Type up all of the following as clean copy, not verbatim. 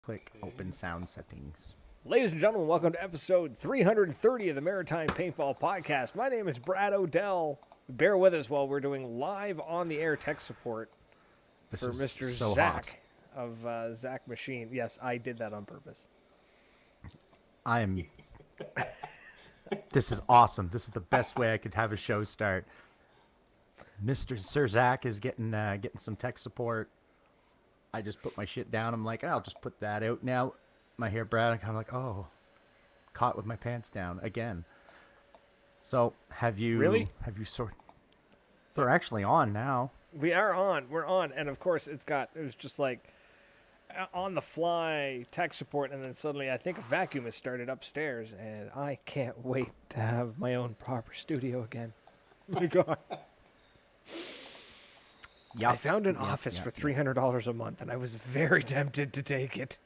Click open sound settings. Ladies and gentlemen, welcome to episode 330 of the Maritime Paintball Podcast. My name is Brad Odell. Bear with us while we're doing live on the air tech support for Mr. So Zach of Zach Machine. Yes, I did that on purpose. This is awesome. This is the best way I could have a show start. Mr. Sir Zach is getting some tech support. I just put my shit down. I'm like, I'll just put that out now. My hair, Brad, I'm kind of like, oh, caught with my pants down again. So have you We're actually on now. We are on. We're on. And of course, it was just like on the fly tech support. And then suddenly I think a vacuum has started upstairs. And I can't wait to have my own proper studio again. Oh my God. Yep. I found an office for $300 a month, and I was very tempted to take it.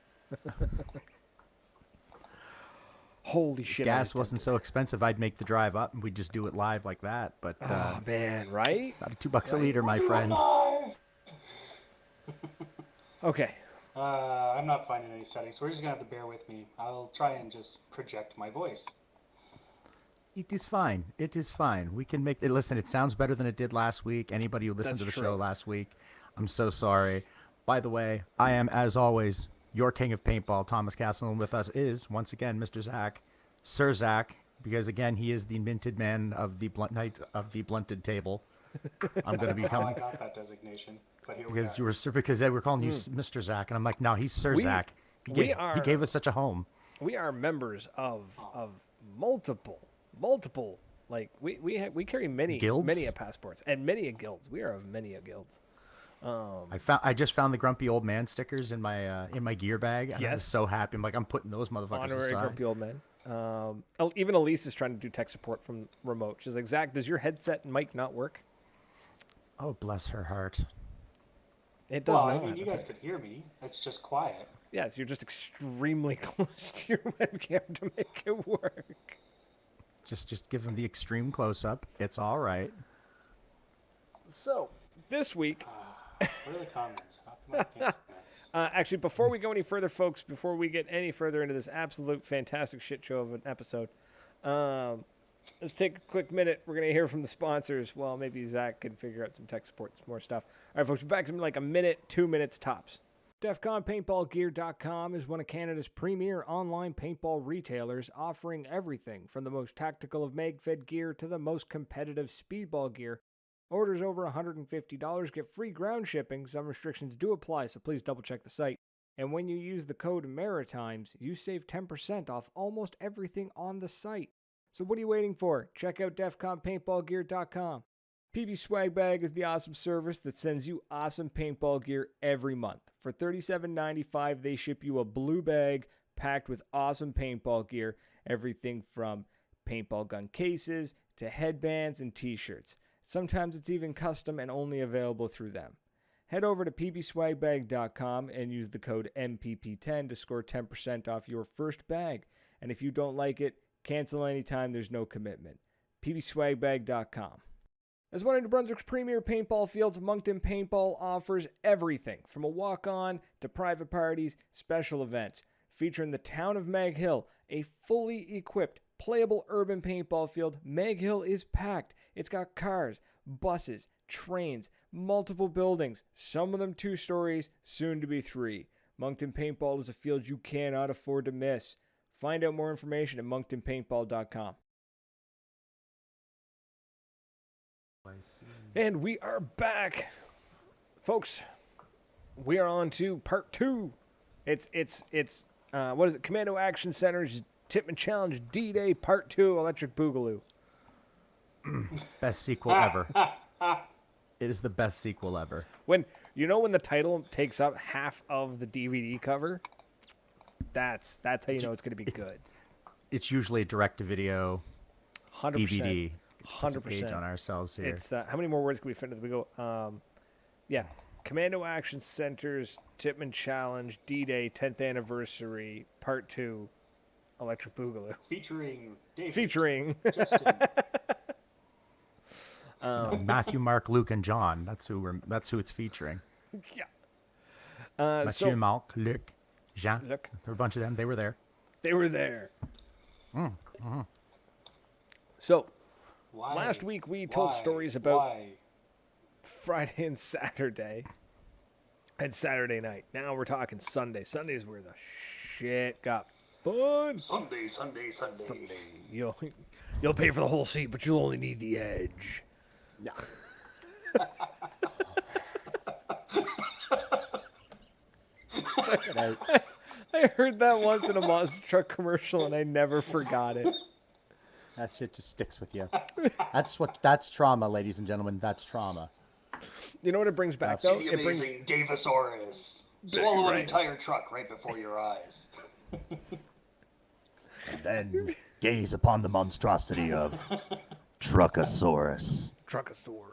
Holy shit! If gas wasn't so expensive, I'd make the drive up, and we'd just do it live like that. But oh man, right? About $2 a liter, my friend. Okay. I'm not finding any settings, so we're just gonna have to bear with me. I'll try and just project my voice. It is fine. It is fine. We can make it. Listen, it sounds better than it did last week. Anybody who listened to the show last week, I'm so sorry. By the way, I am, as always, your king of paintball, Thomas Castle, and with us is, once again, Mr. Zach, Sir Zach, because, again, he is the minted man of the knight of the blunted table. I'm going to become... I got that designation, but here because you were because they were calling you Mr. Zach, and I'm like, no, he's Sir Zach. He gave us such a home. We are members of multiple, like we carry many guilds? many a passports and many a guilds. We are of many a guilds. I just found the grumpy old man stickers in my gear bag. And I was so happy. I'm like, I'm putting those motherfuckers Honorary aside. grumpy old man. Even Elise is trying to do tech support from remote. She's like, Zach, does your headset and mic not work? Oh, bless her heart. It does well, not. I mean, you guys could hear me. It's just quiet. Yes, you're just extremely close to your webcam to make it work. Just give him the extreme close-up. It's all right. So, this week... What are the comments? How come I can't see that? Actually, before we go any further, folks, before we get any further into this absolute fantastic shit show of an episode, let's take a quick minute. We're going to hear from the sponsors. Well, maybe Zach can figure out some tech support, some more stuff. All right, folks, we're back to like a minute, 2 minutes tops. DefConPaintballGear.com is one of Canada's premier online paintball retailers, offering everything from the most tactical of mag-fed gear to the most competitive speedball gear. Orders over $150 get free ground shipping. Some restrictions do apply, so please double-check the site. And when you use the code MARITIMES, you save 10% off almost everything on the site. So what are you waiting for? Check out DefConPaintballGear.com. PB Swag Bag is the awesome service that sends you awesome paintball gear every month. For $37.95, they ship you a blue bag packed with awesome paintball gear. Everything from paintball gun cases to headbands and t-shirts. Sometimes it's even custom and only available through them. Head over to pbswagbag.com and use the code MPP10 to score 10% off your first bag. And if you don't like it, cancel anytime. There's no commitment. pbswagbag.com. As one of New Brunswick's premier paintball fields, Moncton Paintball offers everything from a walk-on to private parties, special events. Featuring the town of Mag Hill, a fully equipped, playable urban paintball field, Mag Hill is packed. It's got cars, buses, trains, multiple buildings, some of them 2 stories, soon to be 3. Moncton Paintball is a field you cannot afford to miss. Find out more information at monctonpaintball.com. And we are back, folks. We are on to part 2. It's what is it? Commando Action Center's Tipman Challenge D-Day Part 2 Electric Boogaloo. Best sequel ever. It is the best sequel ever. When the title takes up half of the DVD cover, that's how you know it's going to be good. It's usually a direct-to-video 100%. DVD. 100% Page on ourselves here. It's how many more words can we fit into? We go. Commando Action Center's Tipman Challenge D-Day 10th Anniversary Part 2 Electric Boogaloo. Featuring David. Featuring Justin. Matthew, Mark, Luke, and John. That's who it's featuring. Yeah. Matthew, Mark, Luke. Jean. Look. There were a bunch of them. They were there. They were there. So, Why? last week we told Why? stories about Why? Friday and Saturday and Saturday night. Now we're talking Sunday. Sunday's where the shit got fun. Sunday. Sunday. You'll pay for the whole seat, but you'll only need the edge. Yeah. I heard that once in a monster truck commercial, and I never forgot it. That shit just sticks with you. That's trauma, ladies and gentlemen. That's trauma. You know what it brings back, See though? the It brings amazing Davisaurus. Swallow an entire truck right before your eyes. And then gaze upon the monstrosity of Truckosaurus. Truckosaurus.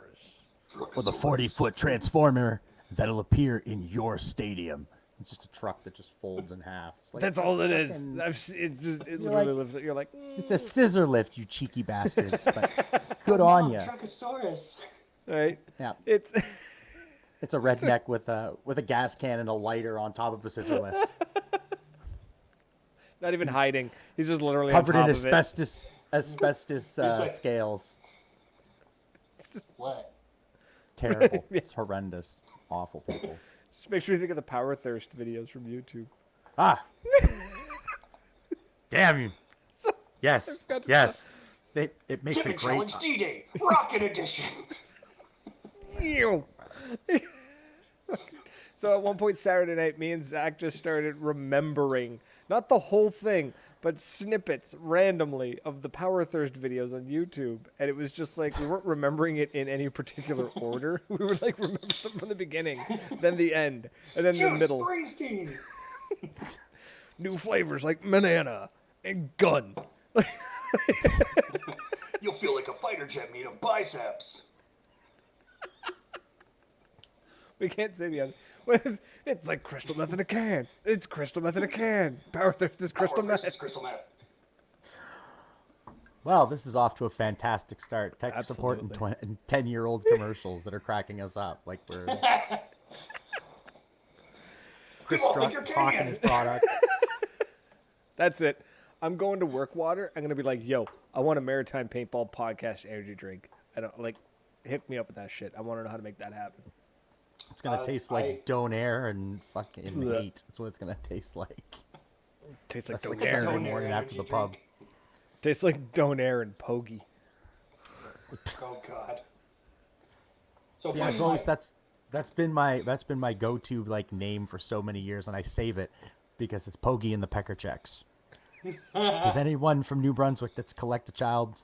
With a 40-foot transformer that'll appear in your stadium. It's just a truck that just folds in half. It's like, That's all it is. fucking- It You're literally like- lives. You're like, It's a scissor lift, you cheeky bastards. But good on ya. Truckosaurus. right? Yeah, It's it's a redneck with a gas can and a lighter on top of a scissor lift, not even hiding. He's just literally covered on in top of it. asbestos like- scales. What? Terrible. It's horrendous. Awful people. Just make sure you think of the Power Thirst videos from YouTube. Ah. Damn you. Yes. got to Yes. It makes Chicken a great. Challenge D-Day. Rocket Edition. Ew. So at one point Saturday night, me and Zach just started remembering, not the whole thing, but snippets randomly of the Power Thirst videos on YouTube. And it was just like, we weren't remembering it in any particular order. We would like remember them from the beginning, then the end, and then the Juice middle. Springsteen. New flavors like banana and gun. You'll feel like a fighter jet made of biceps. We can't say the other. It's like crystal meth in a can. It's crystal meth in a can. Power Thirst is crystal Power Thirst meth. is crystal meth. Well, this is off to a fantastic start. Tech support and Absolutely. 10-year-old commercials that are cracking us up. Like we're Chris won't think Struck you're hawking Canadian. his product. That's it. I'm going to work water. I'm gonna be like, yo, I want a maritime paintball podcast energy drink. I don't like, hook me up with that shit. I want to know how to make that happen. It's gonna taste like I- Donair and fucking Blech. hate. That's what it's gonna taste like. Tastes like That's like Donair. Saturday Donair morning after the energy pub. drink. Tastes like Donair and Pogie. Oh God. So Yeah, it's always that's been my go-to like name for so many years, and I save it because it's Pogey and the Pecker Checks. Does anyone from New Brunswick that's collect a child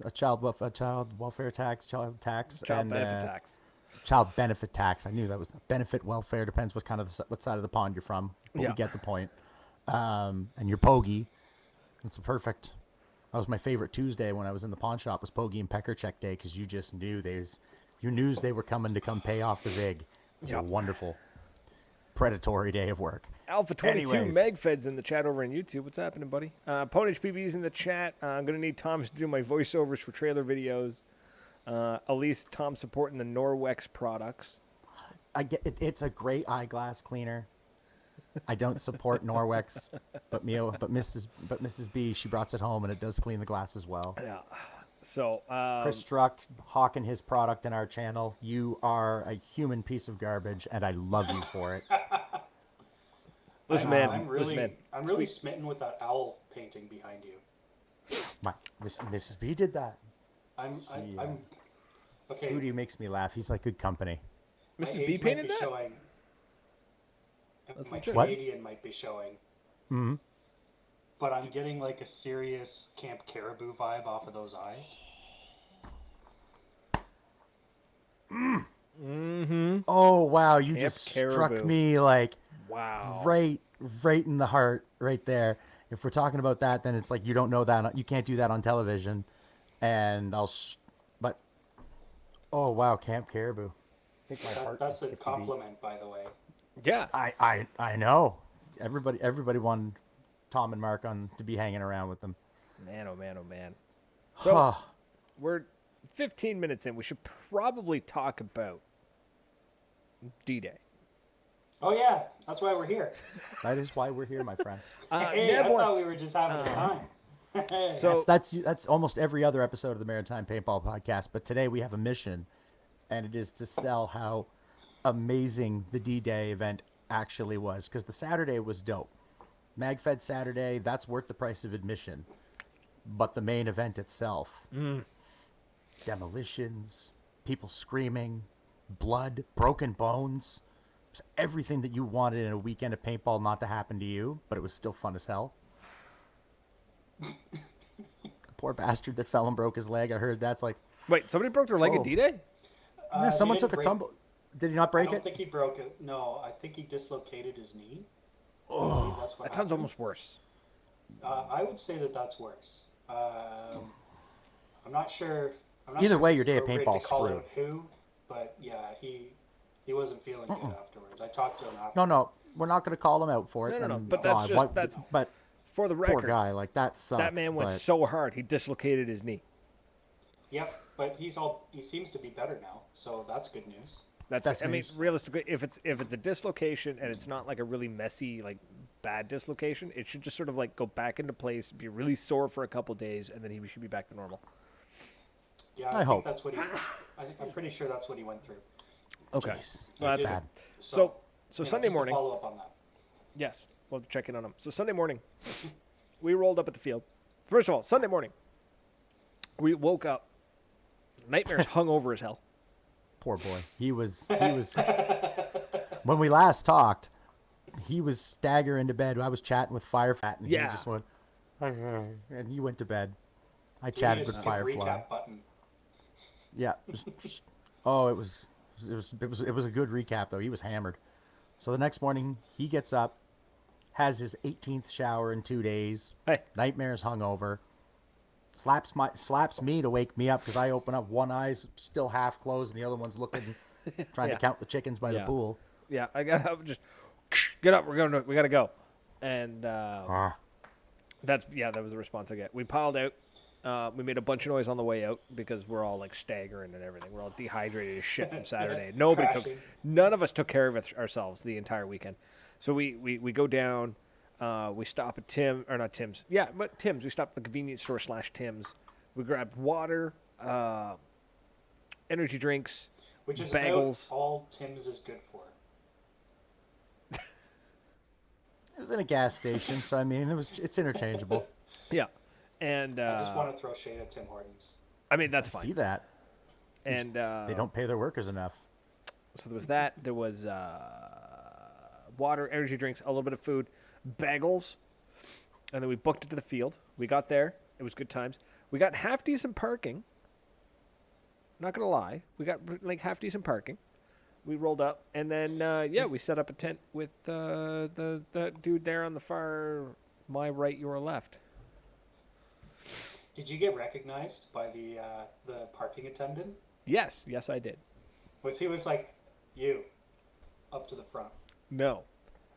welfare tax, child tax, Child and, benefit tax. child benefit tax? I knew that was benefit welfare. Depends what kind of what side of the pond you're from. But Yeah. we get the point. And your Pogey, it's perfect. That was my favorite Tuesday when I was in the pawn shop. Was Pogey and Pecker Check Day because you just knew you knew they were coming to come pay off the vig. It was Yep. a wonderful, predatory day of work. Alpha 22 Anyways. Megfed's in the chat over on YouTube. What's happening, buddy? Ponage PB's in the chat. I'm gonna need Tom to do my voiceovers for trailer videos. At least Tom supporting the Norwex products. I get it, it's a great eyeglass cleaner. I don't support Norwex, but Mrs. B, she brought it home and it does clean the glass as well. Yeah. So Chris Struck hawking his product in our channel. You are a human piece of garbage, and I love you for it. listen, man. I'm Listen, man. really really smitten with that owl painting behind you. Mrs. B did that. I'm okay. Rudy makes me laugh. He's like good company. my Mrs. age B might painted be that? Showing. That's My legit. What? Canadian might be showing. Mm-hmm. But I'm getting like a serious Camp Caribou vibe off of those eyes. Mm-hmm. Oh wow, you Camp just Caribou. struck me like Wow. right in the heart, right there. If we're talking about that, then it's like you don't know that you can't do that on television, and but oh wow, Camp Caribou. I think my heart That's just a skipped a beat. compliment, by the way. Yeah. I know. Everybody wanted Tom and Mark on to be hanging around with them. Man, oh man, oh man. So Huh. we're 15 minutes in. We should probably talk about D-Day. Oh yeah, that's why we're here. That is why we're here, my friend. Hey, I thought we were just having a time. So That's almost every other episode of the Maritime Paintball Podcast. But today we have a mission, and it is to sell how amazing the D-Day event actually was. Because the Saturday was dope. MagFed Saturday, that's worth the price of admission. But the main event itself, demolitions, people screaming, blood, broken bones, everything that you wanted in a weekend of paintball not to happen to you, but it was still fun as hell. Poor bastard that fell and broke his leg. I heard that's like... wait, somebody broke their leg at D-Day? Yeah, someone took a tumble. Did he not break I don't it? think he broke it. No, I think he dislocated his knee. Oh, That's what that sounds happened. almost worse. I would say that that's worse. I'm not sure. Either way, if your it's day of appropriate paintball's to call screwed. out who, but yeah, he wasn't feeling good afterwards. I talked to him after. No, we're not going to call him out for it. No, and but that's God, just that's but for the poor record. guy, like that sucks. That man went but- so hard he dislocated his knee. Yep, but he seems to be better now, so that's good news. That's I mean, news. realistically, if it's a dislocation and it's not like a really messy, like bad dislocation, it should just sort of like go back into place, be really sore for a couple days, and then he should be back to normal. Yeah, I think hope. that's what I'm pretty sure that's what he went through. Okay. Jeez, Well, that's that's bad. So you know, Sunday just to morning, follow up on that. yes, we'll have to check in on him. So Sunday morning, we rolled up at the field. First of all, Sunday morning, we woke up, nightmares hung over as hell. Poor boy. He was. When we last talked, he was staggering to bed. I was chatting with Firefat, and Yeah. he just went, and he went to bed. I Give me chatted a with skip Firefly. recap button. Yeah. Oh, it was a good recap though. He was hammered. So the next morning he gets up, has his 18th shower in 2 days. Hey. Nightmares hungover. Slaps me to wake me up because I open up, one eye's still half closed and the other one's looking, trying Yeah. to count the chickens by the Yeah. pool. Yeah, I got up, just get up. We gotta go, and that was the response I get. We piled out. We made a bunch of noise on the way out because we're all like staggering and everything. We're all dehydrated as shit from Saturday. None of us took care of ourselves the entire weekend. So we go down. We stop at Tim's. We stopped at the convenience store / Tim's. We grabbed water, energy drinks, Which is bagels. about all Tim's is good for. It was in a gas station, so I mean, it's interchangeable. Yeah, and I just want to throw shade at Tim Hortons. I mean that's fine. See that? And They don't pay their workers enough. So there was that. There was water, energy drinks, a little bit of food, bagels, and then we booked it to the field. We got there. It was good times. We got half decent parking. Not gonna lie, we got like half decent parking. We rolled up, and then we set up a tent with the dude there on the far, my right, your left. Did you get recognized by the parking attendant? Yes, I did. He was like, you, up to the front. No,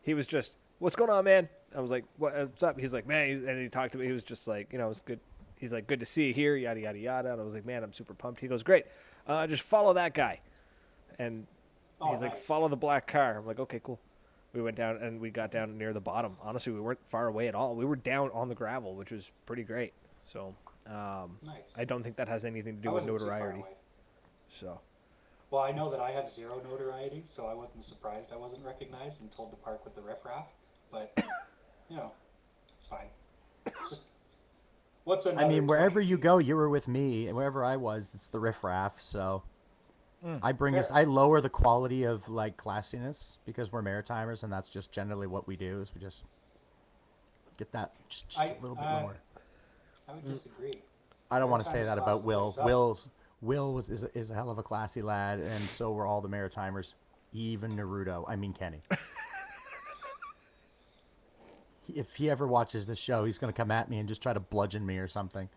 he was just, what's going on, man? I was like, what's up? He's like, man, and he talked to me. He was just like, it was good. He's like, good to see you here, yada, yada, yada. And I was like, man, I'm super pumped. He goes, great. Just follow that guy. And he's like, nice. follow the black car. I'm like, okay, cool. We went down and we got down near the bottom. Honestly, we weren't far away at all. We were down on the gravel, which was pretty great. So Nice. I don't think that has anything to do I with wasn't too far notoriety. away. So Well, I know that I have zero notoriety, so I wasn't surprised I wasn't recognized and told to park with the riffraff. But, it's fine. It's just, what's another I mean, wherever 20 you feet? go, you were with me, and wherever I was, it's the riffraff. So I bring us. Fair. I lower the quality of like classiness because we're maritimers, and that's just generally what we do. Is we just get that just a little bit lower. I would disagree. I don't want to say Maritimers that class about the Will. place up. Will is a hell of a classy lad, and so were all the maritimers, even Naruto. I mean Kenny. If he ever watches this show, he's gonna come at me and just try to bludgeon me or something.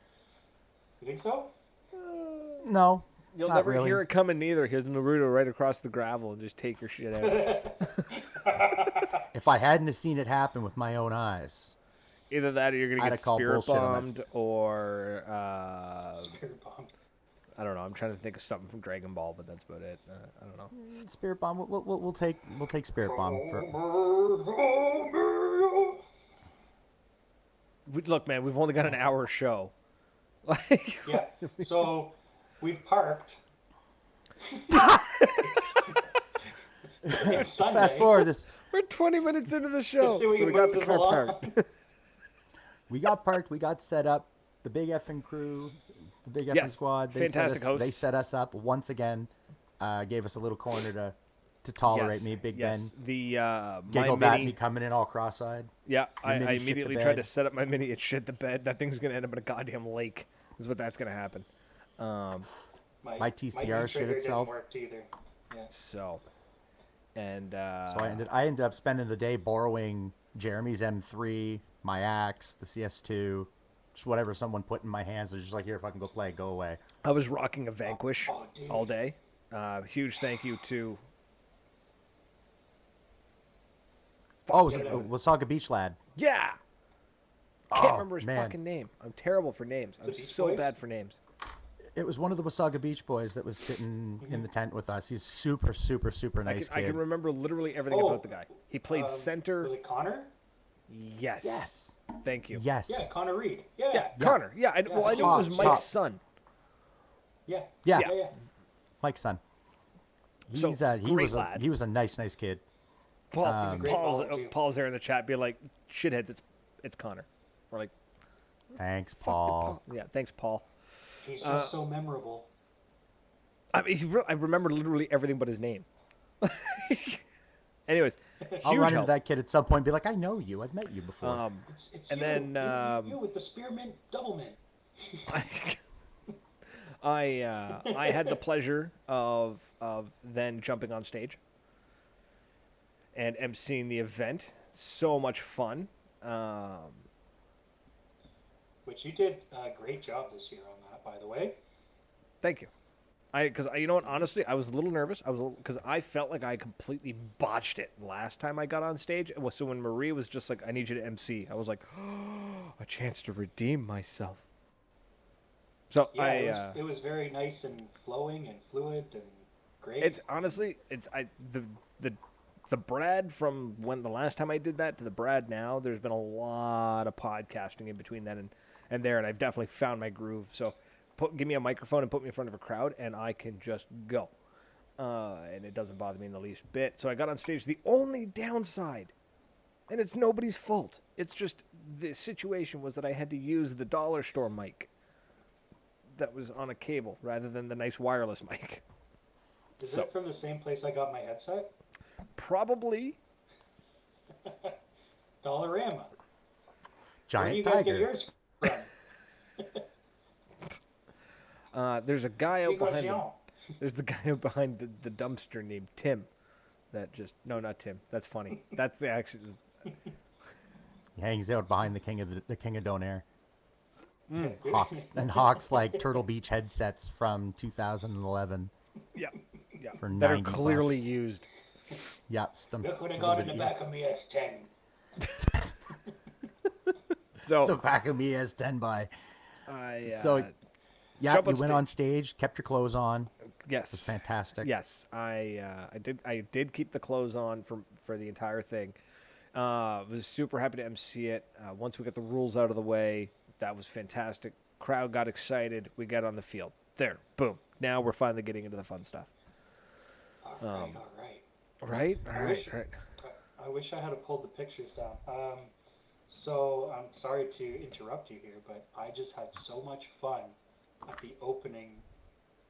You think so? No, you'll not never really. hear it coming either. Here's Naruto right across the gravel and just take your shit out. If I hadn't have seen it happen with my own eyes, Either that or you're going to I'd get have called spirit bullshit on that bombed or Spirit bomb. I don't know. I'm trying to think of something from Dragon Ball, but that's about it. I don't know. Spirit Bomb. We'll take Spirit Bomb for. Look, man, we've only got an hour show. Like, Yeah. So we've parked. It's Sunday. Fast forward this. we're 20 minutes into the show, So we so we can got move the this car along. parked. We got parked. We got set up. The big effing crew, the big effing Yes, squad. fantastic hosts. They set us up once again. Gave us a little corner to tolerate Yes, me, Big yes. Ben. The my Giggled at mini, me coming in all cross-eyed. yeah, Your I mini shit the immediately tried to bed. set up my mini. It shit the bed. That thing's gonna end up in a goddamn lake. Is what that's gonna happen. My TCR e-trigger shit didn't itself. work either. Yeah. So, and So I ended up spending the day borrowing Jeremy's M3, my axe, the CS2, just whatever someone put in my hands. They're just like, here, if I can go play, go away. I was rocking a Vanquish Oh, dude. all day. Huge thank you to Oh, it was Yeah. Wasaga Beach Lad. yeah. Can't Oh, remember his man. fucking name. I'm terrible for names. I'm Beach so Boys? bad for names. It was one of the Wasaga Beach boys that was sitting in the tent with us. He's super, super, super nice I kid. can remember literally everything Oh, about the guy. He played center. Was it Connor? Yes. Yes. Thank you. Yes. Yeah, Connor Reed. Yeah. Yeah, Connor. Yeah, well, I knew it was Top, Mike's top. son. Yeah. Yeah. Yeah. Mike's son. So, He great was lad. he was a nice kid. Paul, He's a great Paul's, baller, too. Paul's there in the chat, be like, "Shitheads, it's Connor." We're like, Thanks, "Fuck you, Paul. Yeah, thanks, Paul." He's just so memorable. I mean, I remember literally everything but his name. Anyways, I'll huge run into help. that kid at some point and be like, I know you. I've met you before. It's and you. then, You with the spearmint doublemint. I had the pleasure of then jumping on stage and emceeing the event. So much fun. Which you did a great job this year on that, by the way. Thank you. Because you know what? Honestly, I was a little nervous. Because I felt like I completely botched it last time I got on stage. So when Marie was just like, "I need you to MC," I was like, "Oh, a chance to redeem myself." So Yeah, it was very nice and flowing and fluid and great. it's honestly the Brad from when the last time I did that to the Brad now. There's been a lot of podcasting in between then and there, and I've definitely found my groove. So. Give me a microphone and put me in front of a crowd, and I can just go. And it doesn't bother me in the least bit. So I got on stage. The only downside, and it's nobody's fault, it's just the situation was that I had to use the dollar store mic that was on a cable rather than the nice wireless mic. Is so- it from the same place I got my headset? Probably. Dollarama. Where do Giant you guys get tiger. yours from? There's a guy out behind Figration. there's the guy out behind the dumpster named Tim. That just not Tim. That's funny. That's the actual. He hangs out behind the king of Donair. Mm. Hawks like Turtle Beach headsets from 2011 Yeah. for That are 90 clearly bucks. used. Yep. Look what I got in the back of me S10. So So back of me as 10 by. I So yeah, jump you on went on stage, kept your clothes on. yes, It was fantastic. yes, I did keep the clothes on for the entire thing. Was super happy to MC it. Once we got the rules out of the way, that was fantastic. Crowd got excited. We got on the field. There, boom. Now we're finally getting into the fun stuff. All right. Right, I wish I had pulled the pictures down. So I'm sorry to interrupt you here, but I just had so much fun at the opening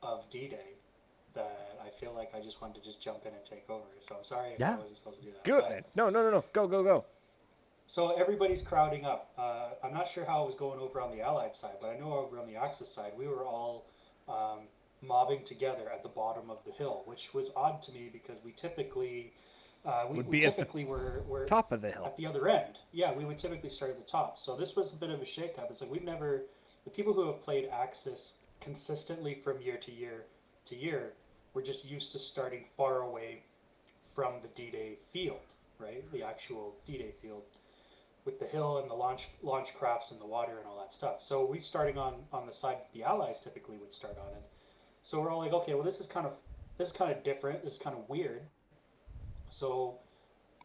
of D-Day that I feel like I just wanted to just jump in and take over. So I'm sorry if Yeah. I wasn't supposed to do that. Good. But- Then. No. Go. So everybody's crowding up. I'm not sure how it was going over on the Allied side, but I know over on the Axis side, we were all mobbing together at the bottom of the hill, which was odd to me because we typically Would we be at the typically were Top of the hill. at the other end. Yeah, we would typically start at the top. So this was a bit of a shakeup. It's like the people who have played Axis consistently from year to year, were just used to starting far away from the D-Day field, right? The actual D-Day field with the hill and the launch crafts and the water and all that stuff. So we starting on the side the Allies typically would start on it. So we're all like, okay, well, this is kind of different. This is kind of weird. So,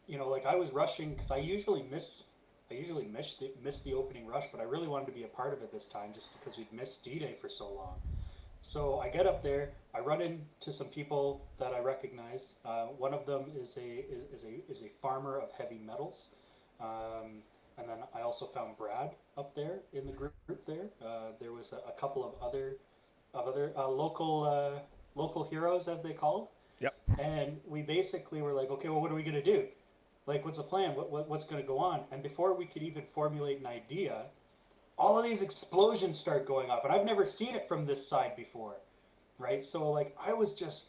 like I was rushing because I usually miss the opening rush, but I really wanted to be a part of it this time just because we'd missed D-Day for so long. So I get up there. I run into some people that I recognize. One of them is a farmer of heavy metals, and then I also found Brad up there in the group there. There was a couple of other local heroes, as they called. Yep. And we basically were like, okay, well, what are we gonna do? Like, what's the plan? What's gonna go on? And before we could even formulate an idea, all of these explosions start going off, and I've never seen it from this side before, right? So like, I was just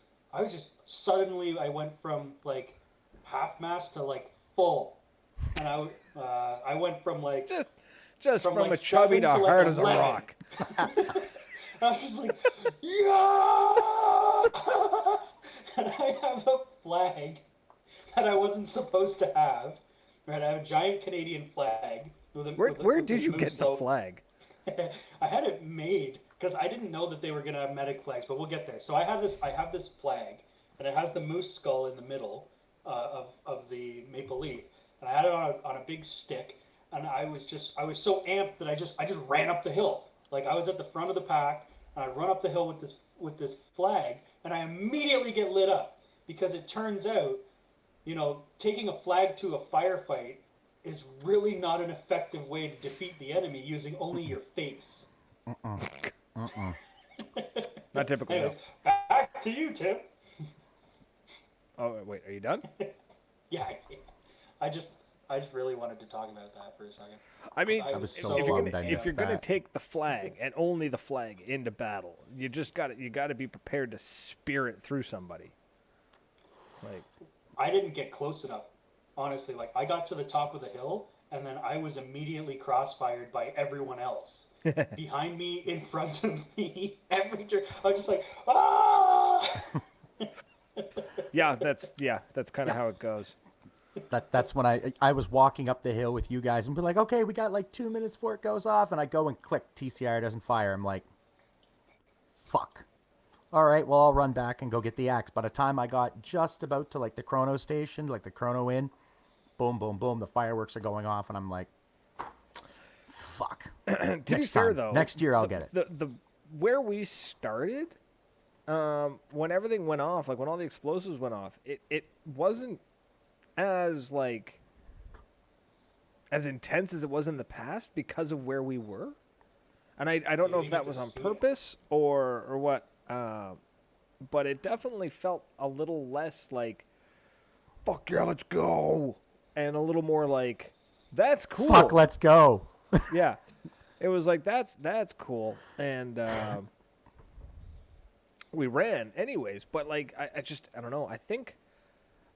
suddenly I went from like half mast to like full, and I went from like just from like a chubby to like hard as a 11. rock. I was just like, yeah! And I have a flag that I wasn't supposed to have. Right, I have a giant Canadian flag. Where did you get the flag? I had it made because I didn't know that they were gonna have medic flags, but we'll get there. So I have this flag, and it has the moose skull in the middle of the maple leaf, and I had it on a big stick, and I was so amped that I just ran up the hill. Like I was at the front of the pack, and I run up the hill with this flag, and I immediately get lit up because it turns out, taking a flag to a firefight is really not an effective way to defeat the enemy using only your face. Not typical. Anyways, back to you, Tim. Oh wait, are you done? Yeah, I just really wanted to talk about that for a second. I mean, I was so if bummed I you're missed gonna that. take the flag and only the flag into battle, you got to be prepared to spear it through somebody. Like, I didn't get close enough, honestly. Like I got to the top of the hill, and then I was immediately crossfired by everyone else. Behind me, in front of me, every turn. I was just like, ah! that's kind of how it goes. That's when I was walking up the hill with you guys and be like, okay, we got like 2 minutes before it goes off, and I go and click, TCR doesn't fire. I'm like, fuck. All right, well, I'll run back and go get the axe. By the time I got just about to like the chrono station, like the chrono inn, boom, boom, boom, the fireworks are going off, and I'm like, fuck. To be Next fair, time, though, next year I'll get it. The where we started, when everything went off, like when all the explosives went off, it wasn't as like as intense as it was in the past because of where we were, and I don't know if that was on purpose or what, but it definitely felt a little less like, fuck yeah, let's go, and a little more like, that's cool. Fuck, let's go. Yeah, it was like that's cool, and we ran anyways. But like I don't know. I think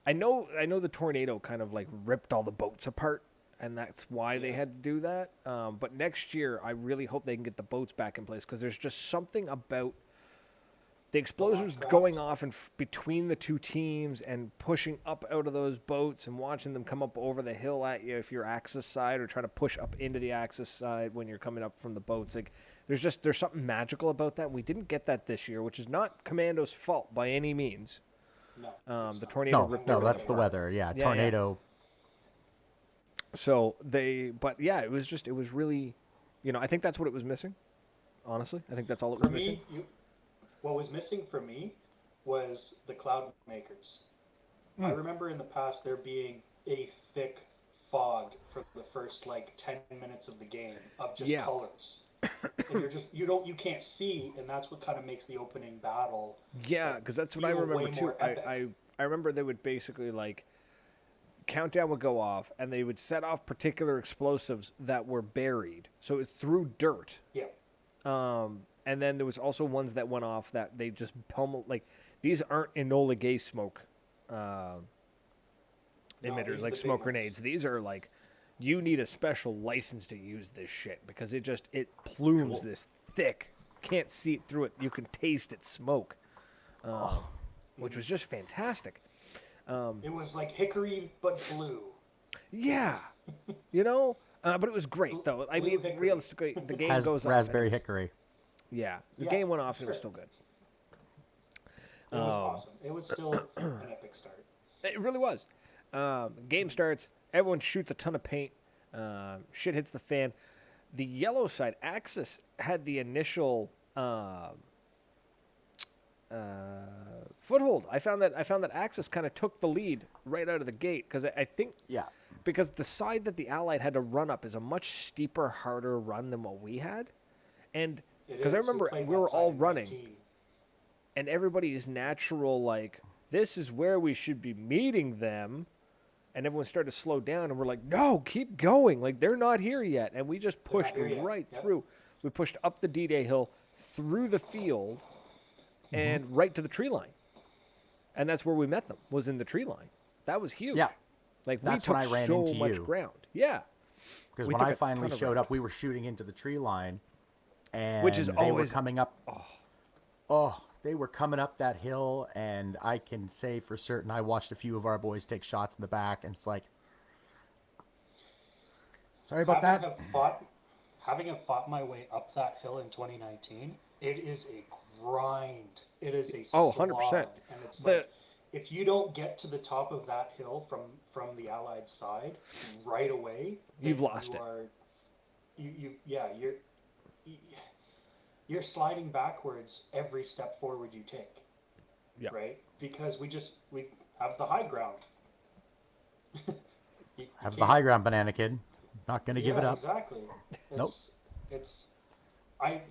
I know the tornado kind of like ripped all the boats apart, and that's why they had to do that. But next year, I really hope they can get the boats back in place because there's just something about the explosions going off between the two teams and pushing up out of those boats and watching them come up over the hill at you if you're Axis side, or trying to push up into the Axis side when you're coming up from the boats. Like there's something magical about that. We didn't get that this year, which is not Commando's fault by any means. No, the tornado ripped No, everything that's the apart. weather. Yeah, Yeah, tornado. So it was really, I think that's what it was missing. Honestly, I think that's all it was missing. What was missing for me was the cloud makers. I remember in the past there being a thick fog for the first like 10 minutes of the game of just colors. And you can't see, and that's what kind of makes the opening battle. Yeah, because that's what I remember too. I remember they would basically like countdown would go off, and they would set off particular explosives that were buried, so it threw dirt. Yeah. And then there was also ones that went off that they just pummeled. Like these aren't Enola Gay smoke emitters, like smoke grenades. These are like, you need a special license to use this shit because it plumes this thick. Can't see it through it. You can taste it smoke, which was just fantastic. It was like hickory but blue. Yeah, but it was great though. I mean, hickory. realistically, the game Has goes raspberry on. hickory. Yeah, the game went off and it was still good. It was awesome. It was still an epic start. It really was. Game starts. Everyone shoots a ton of paint. Shit hits the fan. The yellow side, Axis had the initial foothold. I found that Axis kind of took the lead right out of the gate because I think because the side that the Allied had to run up is a much steeper, harder run than what we had, and because I remember we were all running, and everybody's natural like this is where we should be meeting them. And everyone started to slow down, and we're like, no, keep going. Like, they're not here yet. And we just pushed right through. We pushed up the D-Day hill, through the field, and right to the tree line. And that's where we met them, was in the tree line. That was huge. Yeah. Like, That's we when took I ran so into much you. ground. Yeah. Because We when took I a finally ton of showed ground. up, we were shooting into the tree line, and Which is they always- were coming up. They were coming up that hill, and I can say for certain I watched a few of our boys take shots in the back, and it's like, sorry about that. Having have fought my way up that hill in 2019, it is a grind. It is a slog. 100%. And it's like, if you don't get to the top of that hill from the Allied side right away, You've lost you're sliding backwards every step forward you take. Yeah. Right? Because we have the high ground. Have the high ground, Banana Kid. Not going to give it up. Exactly. Nope.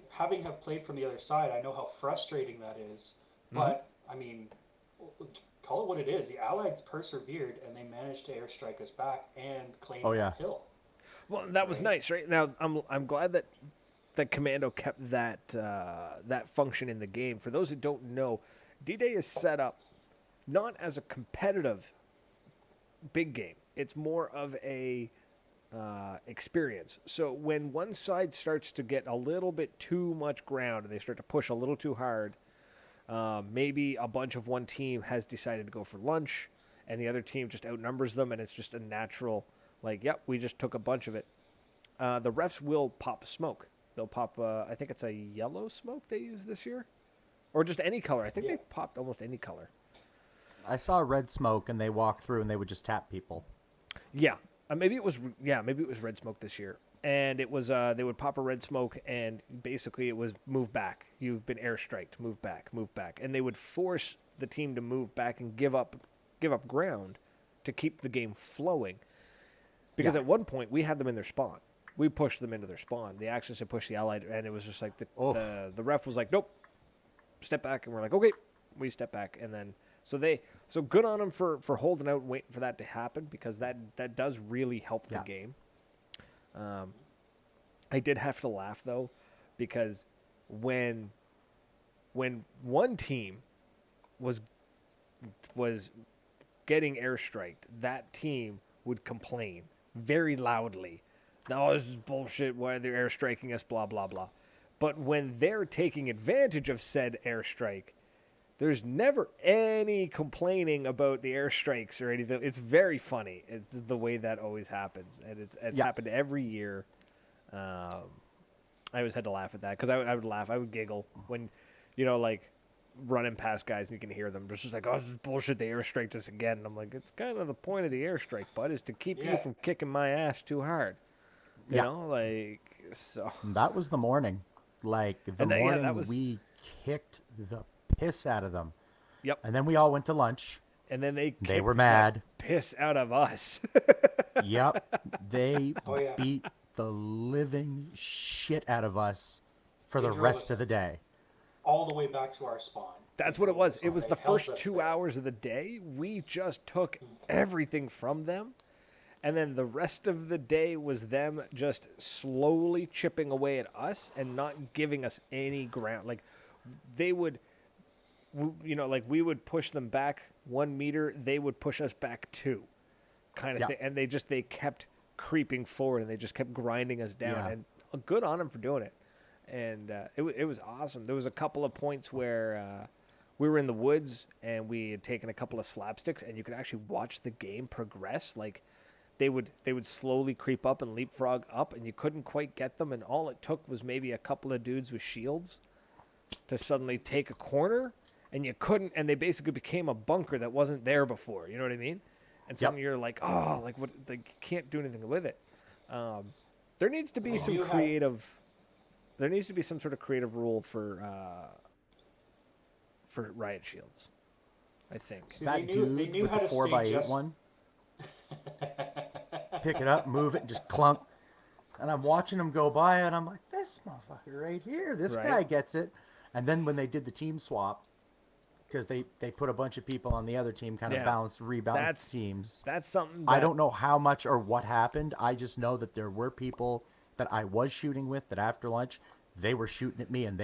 Having have played from the other side, I know how frustrating that is. But I mean, call it what it is. The Allies persevered, and they managed to airstrike us back and claim that hill. Well, that was nice, right? Now, I'm glad that Commando kept that function in the game. For those who don't know, D-Day is set up not as a competitive big game. It's more of a experience. So when one side starts to get a little bit too much ground and they start to push a little too hard, maybe a bunch of one team has decided to go for lunch and the other team just outnumbers them, and it's just a natural, like, yep, we just took a bunch of it. The refs will pop smoke. They'll pop, I think it's a yellow smoke they use this year, or just any color. I think they popped almost any color. I saw red smoke, and they walked through, and they would just tap people. Yeah, maybe it was red smoke this year, and it was they would pop a red smoke, and basically it was move back. You've been airstriked. Move back, and they would force the team to move back and give up ground to keep the game flowing. Because at one point we had them in their spawn. We pushed them into their spawn. The Axis had pushed the Allied, and it was just like the ref was like, nope, step back, and we're like, okay, we step back, and then so good on them for holding out and waiting for that to happen, because that does really help the game. I did have to laugh though, because when one team was getting airstriked, that team would complain very loudly. Oh, this is bullshit. Why are they airstriking us? Blah, blah, blah. But when they're taking advantage of said airstrike, there's never any complaining about the airstrikes or anything. It's very funny. It's the way that always happens. And it's happened every year. I always had to laugh at that, because I would laugh. I would giggle when, like, running past guys and you can hear them. They're just like, oh, this is bullshit. They airstriked us again. And I'm like, it's kind of the point of the airstrike, bud, is to keep you from kicking my ass too hard. You know, like, so. That was the morning. Like, morning we kicked the piss out of them. Yep. And then we all went to lunch. And then they were mad. Piss out of us. Yep. They beat the living shit out of us for the rest of the day. All the way back to our spawn. That's what it was. It was the first 2 hours of the day. We just took everything from them. And then the rest of the day was them just slowly chipping away at us and not giving us any ground. Like, they would, like, we would push them back 1 meter. They would push us back 2, kind of thing. And they kept creeping forward, and they just kept grinding us down. Yeah. And good on them for doing it. And it was awesome. There was a couple of points where we were in the woods, and we had taken a couple of slapsticks, and you could actually watch the game progress. Like, they would slowly creep up and leapfrog up, and you couldn't quite get them, and all it took was maybe a couple of dudes with shields to suddenly take a corner, and you couldn't, and they basically became a bunker that wasn't there before. You know what I mean? And suddenly you're like, oh, like what? Like can't do anything with it. There needs to be some creative. There needs to be some sort of creative rule for riot shields. I think. See, That they dude knew with how the to 4x8 stay just... one, pick it up, move it, and just clunk. And I'm watching him go by, and I'm like, this motherfucker right here, this guy gets it. And then when they did the team swap, because they put a bunch of people on the other team, kind of rebalance teams. That's something I don't know how much or what happened. I just know that there were people that I was shooting with that after lunch, they were shooting at me, and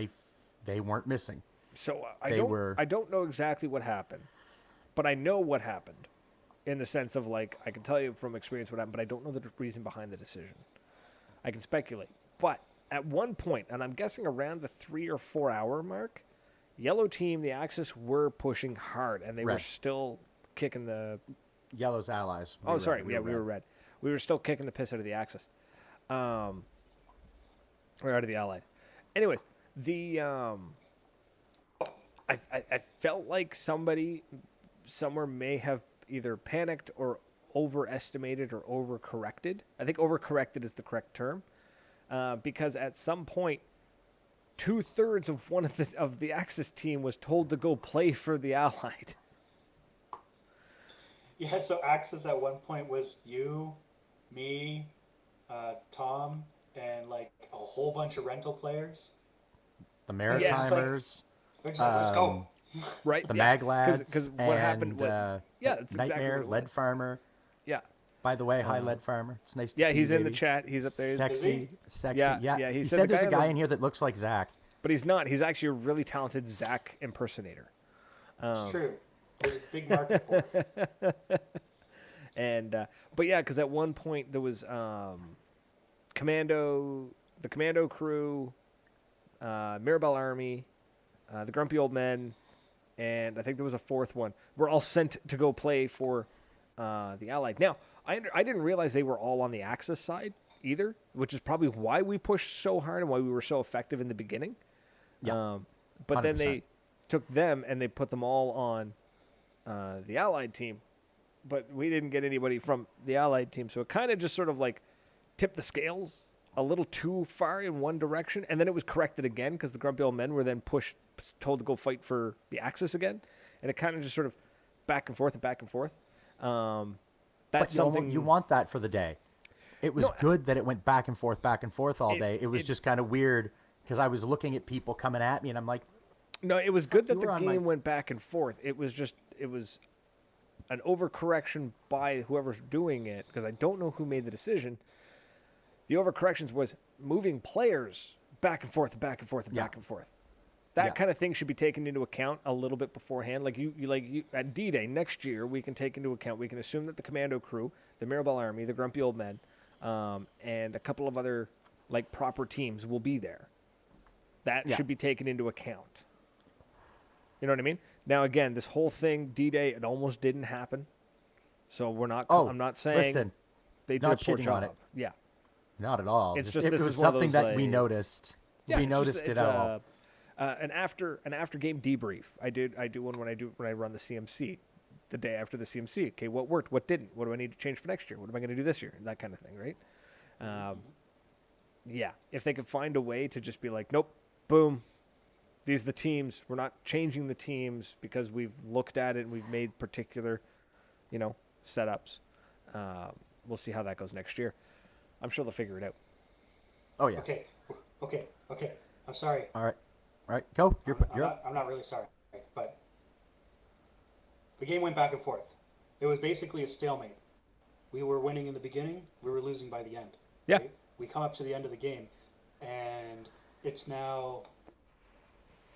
they weren't missing. So I don't know exactly what happened, but I know what happened, in the sense of like I can tell you from experience what happened, but I don't know the reason behind the decision. I can speculate, but at one point, and I'm guessing around the 3 or 4 hour mark, yellow team, the Axis were pushing hard, and they were still kicking the Yellow's allies. We were red. We were still kicking the piss out of the Axis, or out of the Allied. Anyways, the I felt like somebody somewhere may have either panicked or overestimated or overcorrected. I think overcorrected is the correct term, because at some point, 2/3 of one of the Axis team was told to go play for the Allied. Yeah, so Axis at one point was you, me, Tom, and like a whole bunch of rental players. The Maritimers. Let's go. Right. The Mag Lads. Because what happened? It's Nightmare, exactly Lead Farmer. Yeah. By the way, hi Lead Farmer. It's nice to see you. Yeah, he's in baby. the chat. He's up there. Sexy. Yeah. He said there's a guy in here that looks like Zach. But he's not. He's actually a really talented Zach impersonator. It's true. There's a big market for it. And but yeah, because at one point there was the Commando crew, Mirabelle Army, the Grumpy Old Men, and I think there was a fourth one. Were all sent to go play for the Allied. Now, I didn't realize they were all on the Axis side either, which is probably why we pushed so hard and why we were so effective in the beginning. Yeah. But 100%. then they took them and they put them all on the Allied team. But we didn't get anybody from the Allied team, so it kind of just sort of like tipped the scales a little too far in one direction, and then it was corrected again because the Grumpy Old Men were then told to go fight for the Axis again, and it kind of just sort of back and forth and back and forth. That's but something you want that for the day. It was good that it went back and forth all day. It was just kind of weird because I was looking at people coming at me, and I'm like, no, it was good that the game went back and forth. It was an overcorrection by whoever's doing it, because I don't know who made the decision. The overcorrections was moving players back and forth and back and forth and back and forth. That kind of thing should be taken into account a little bit beforehand. Like you at D-Day next year, we can take into account. We can assume that the Commando crew, the Mirabelle Army, the Grumpy Old Men, and a couple of other like proper teams will be there. That should be taken into account. You know what I mean? Now again, this whole thing, D-Day, it almost didn't happen. So we're not. I'm not saying they did a poor job. On it. Yeah. Not at all. It's just it was something that we noticed. Yeah, we noticed it all. An after game debrief. I do one when I run the CMC, the day after the CMC. Okay, what worked, what didn't, what do I need to change for next year? What am I going to do this year? That kind of thing, right? Yeah, if they could find a way to just be like, nope, boom, these are the teams. We're not changing the teams because we've looked at it and we've made particular, setups. We'll see how that goes next year. I'm sure they'll figure it out. Oh yeah. Okay. I'm sorry. All right. Go. I'm not really sorry, but the game went back and forth. It was basically a stalemate. We were winning in the beginning. We were losing by the end. Yeah. Right? We come up to the end of the game, and it's now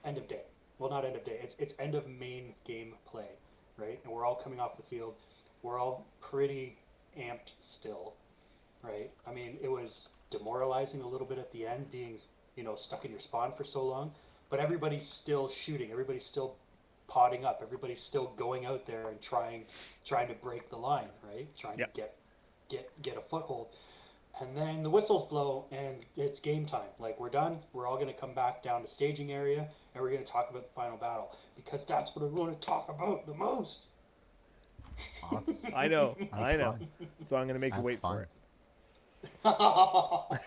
end of day. Well, not end of day. It's end of main game play, right? And we're all coming off the field. We're all pretty amped still, right? I mean, it was demoralizing a little bit at the end, being stuck in your spawn for so long. But everybody's still shooting. Everybody's still potting up. Everybody's still going out there and trying to break the line, right? Trying to get a foothold. And then the whistles blow and it's game time. Like, we're done. We're all going to come back down to staging area and we're going to talk about the final battle because that's what I want to talk about the most. Oh, that's, I know. that's I know. fun. So I'm going to make you That's wait fun. for it.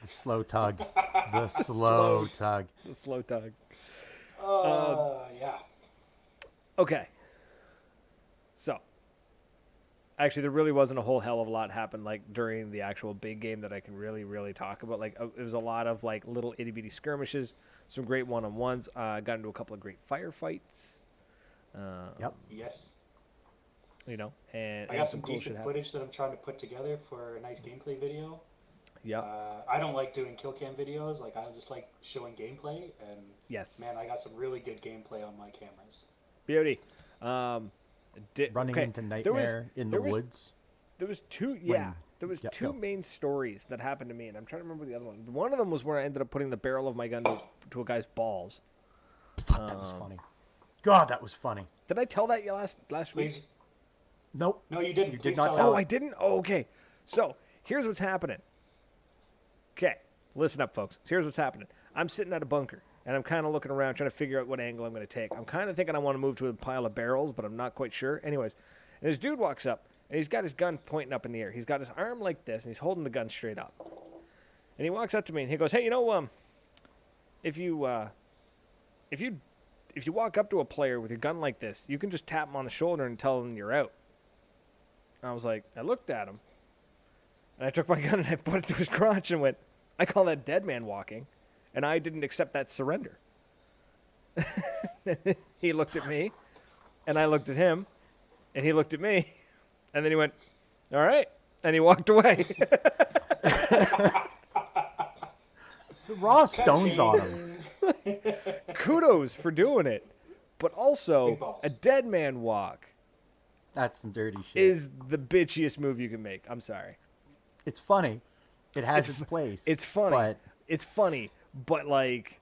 The slow tug. The slow tug. The slow tug. Yeah. Okay. So, actually, there really wasn't a whole hell of a lot happened like during the actual big game that I can really talk about. Like, it was a lot of like little itty bitty skirmishes, some great one-on-ones. Got into a couple of great firefights. Yep. Yes. You know, and I got some some cool shit decent happened. footage that I'm trying to put together for a nice gameplay video. Yeah. I don't like doing kill cam videos. Like, I just like showing gameplay, and Yes. man, I got some really good gameplay on my cameras. Beauty. Running okay, into Nightmare in the woods. There was two. When- Yeah. There was Yep, two go. main stories that happened to me, and I'm trying to remember the other one. One of them was where I ended up putting the barrel of my gun to a guy's balls. Fuck, that was funny. God, that was funny. Did I tell that you last week? Please. Nope. No, you didn't. You did Please not tell tell Oh, us. I didn't? Oh, okay. So, here's what's happening. Okay, listen up, folks. So here's what's happening. I'm sitting at a bunker, and I'm kind of looking around trying to figure out what angle I'm going to take. I'm kind of thinking I want to move to a pile of barrels, but I'm not quite sure. Anyways, and this dude walks up, and he's got his gun pointing up in the air. He's got his arm like this, and he's holding the gun straight up. And he walks up to me, and he goes, "Hey, you know, if you walk up to a player with your gun like this, you can just tap him on the shoulder and tell him you're out." And I was like, I looked at him, and I took my gun and I put it to his crotch and went, "I call that dead man walking, and I didn't accept that surrender." He looked at me, and I looked at him, and he looked at me, and then he went, "All right," and he walked away. The raw stones on him. Kudos for doing it, but Big also balls. a dead man walk That's some dirty shit. is the bitchiest move you can make. I'm sorry. It's funny. It has its place. It's funny. But It's funny, but like,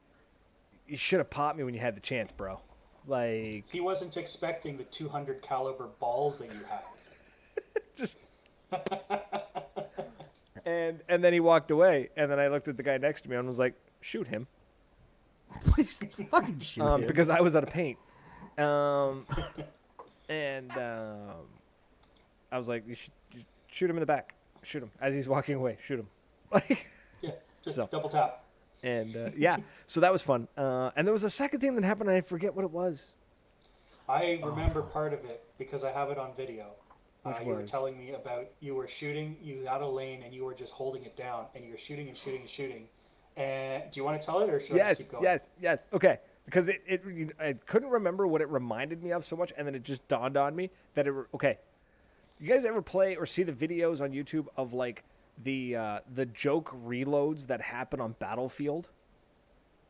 you should have popped me when you had the chance, bro. Like, He wasn't expecting the 200 caliber balls that you have. just. and then he walked away, and then I looked at the guy next to me and was like, "Shoot him," please fucking shoot him. because I was out of paint. I was like, "You should shoot him in the back. Shoot him as he's walking away. Shoot him." Like. Yeah, just So. double tap. And yeah, so that was fun. And there was a second thing that happened, and I forget what it was. I remember part of it because I have it on video. Which You were was? telling me about you were shooting, you had a lane, and you were just holding it down, and you were shooting and shooting and shooting. And do you want to tell it, or should I Yes, just keep going? yes. Okay, because I couldn't remember what it reminded me of so much, and then it just dawned on me that okay. You guys ever play or see the videos on YouTube of like the joke reloads that happen on Battlefield?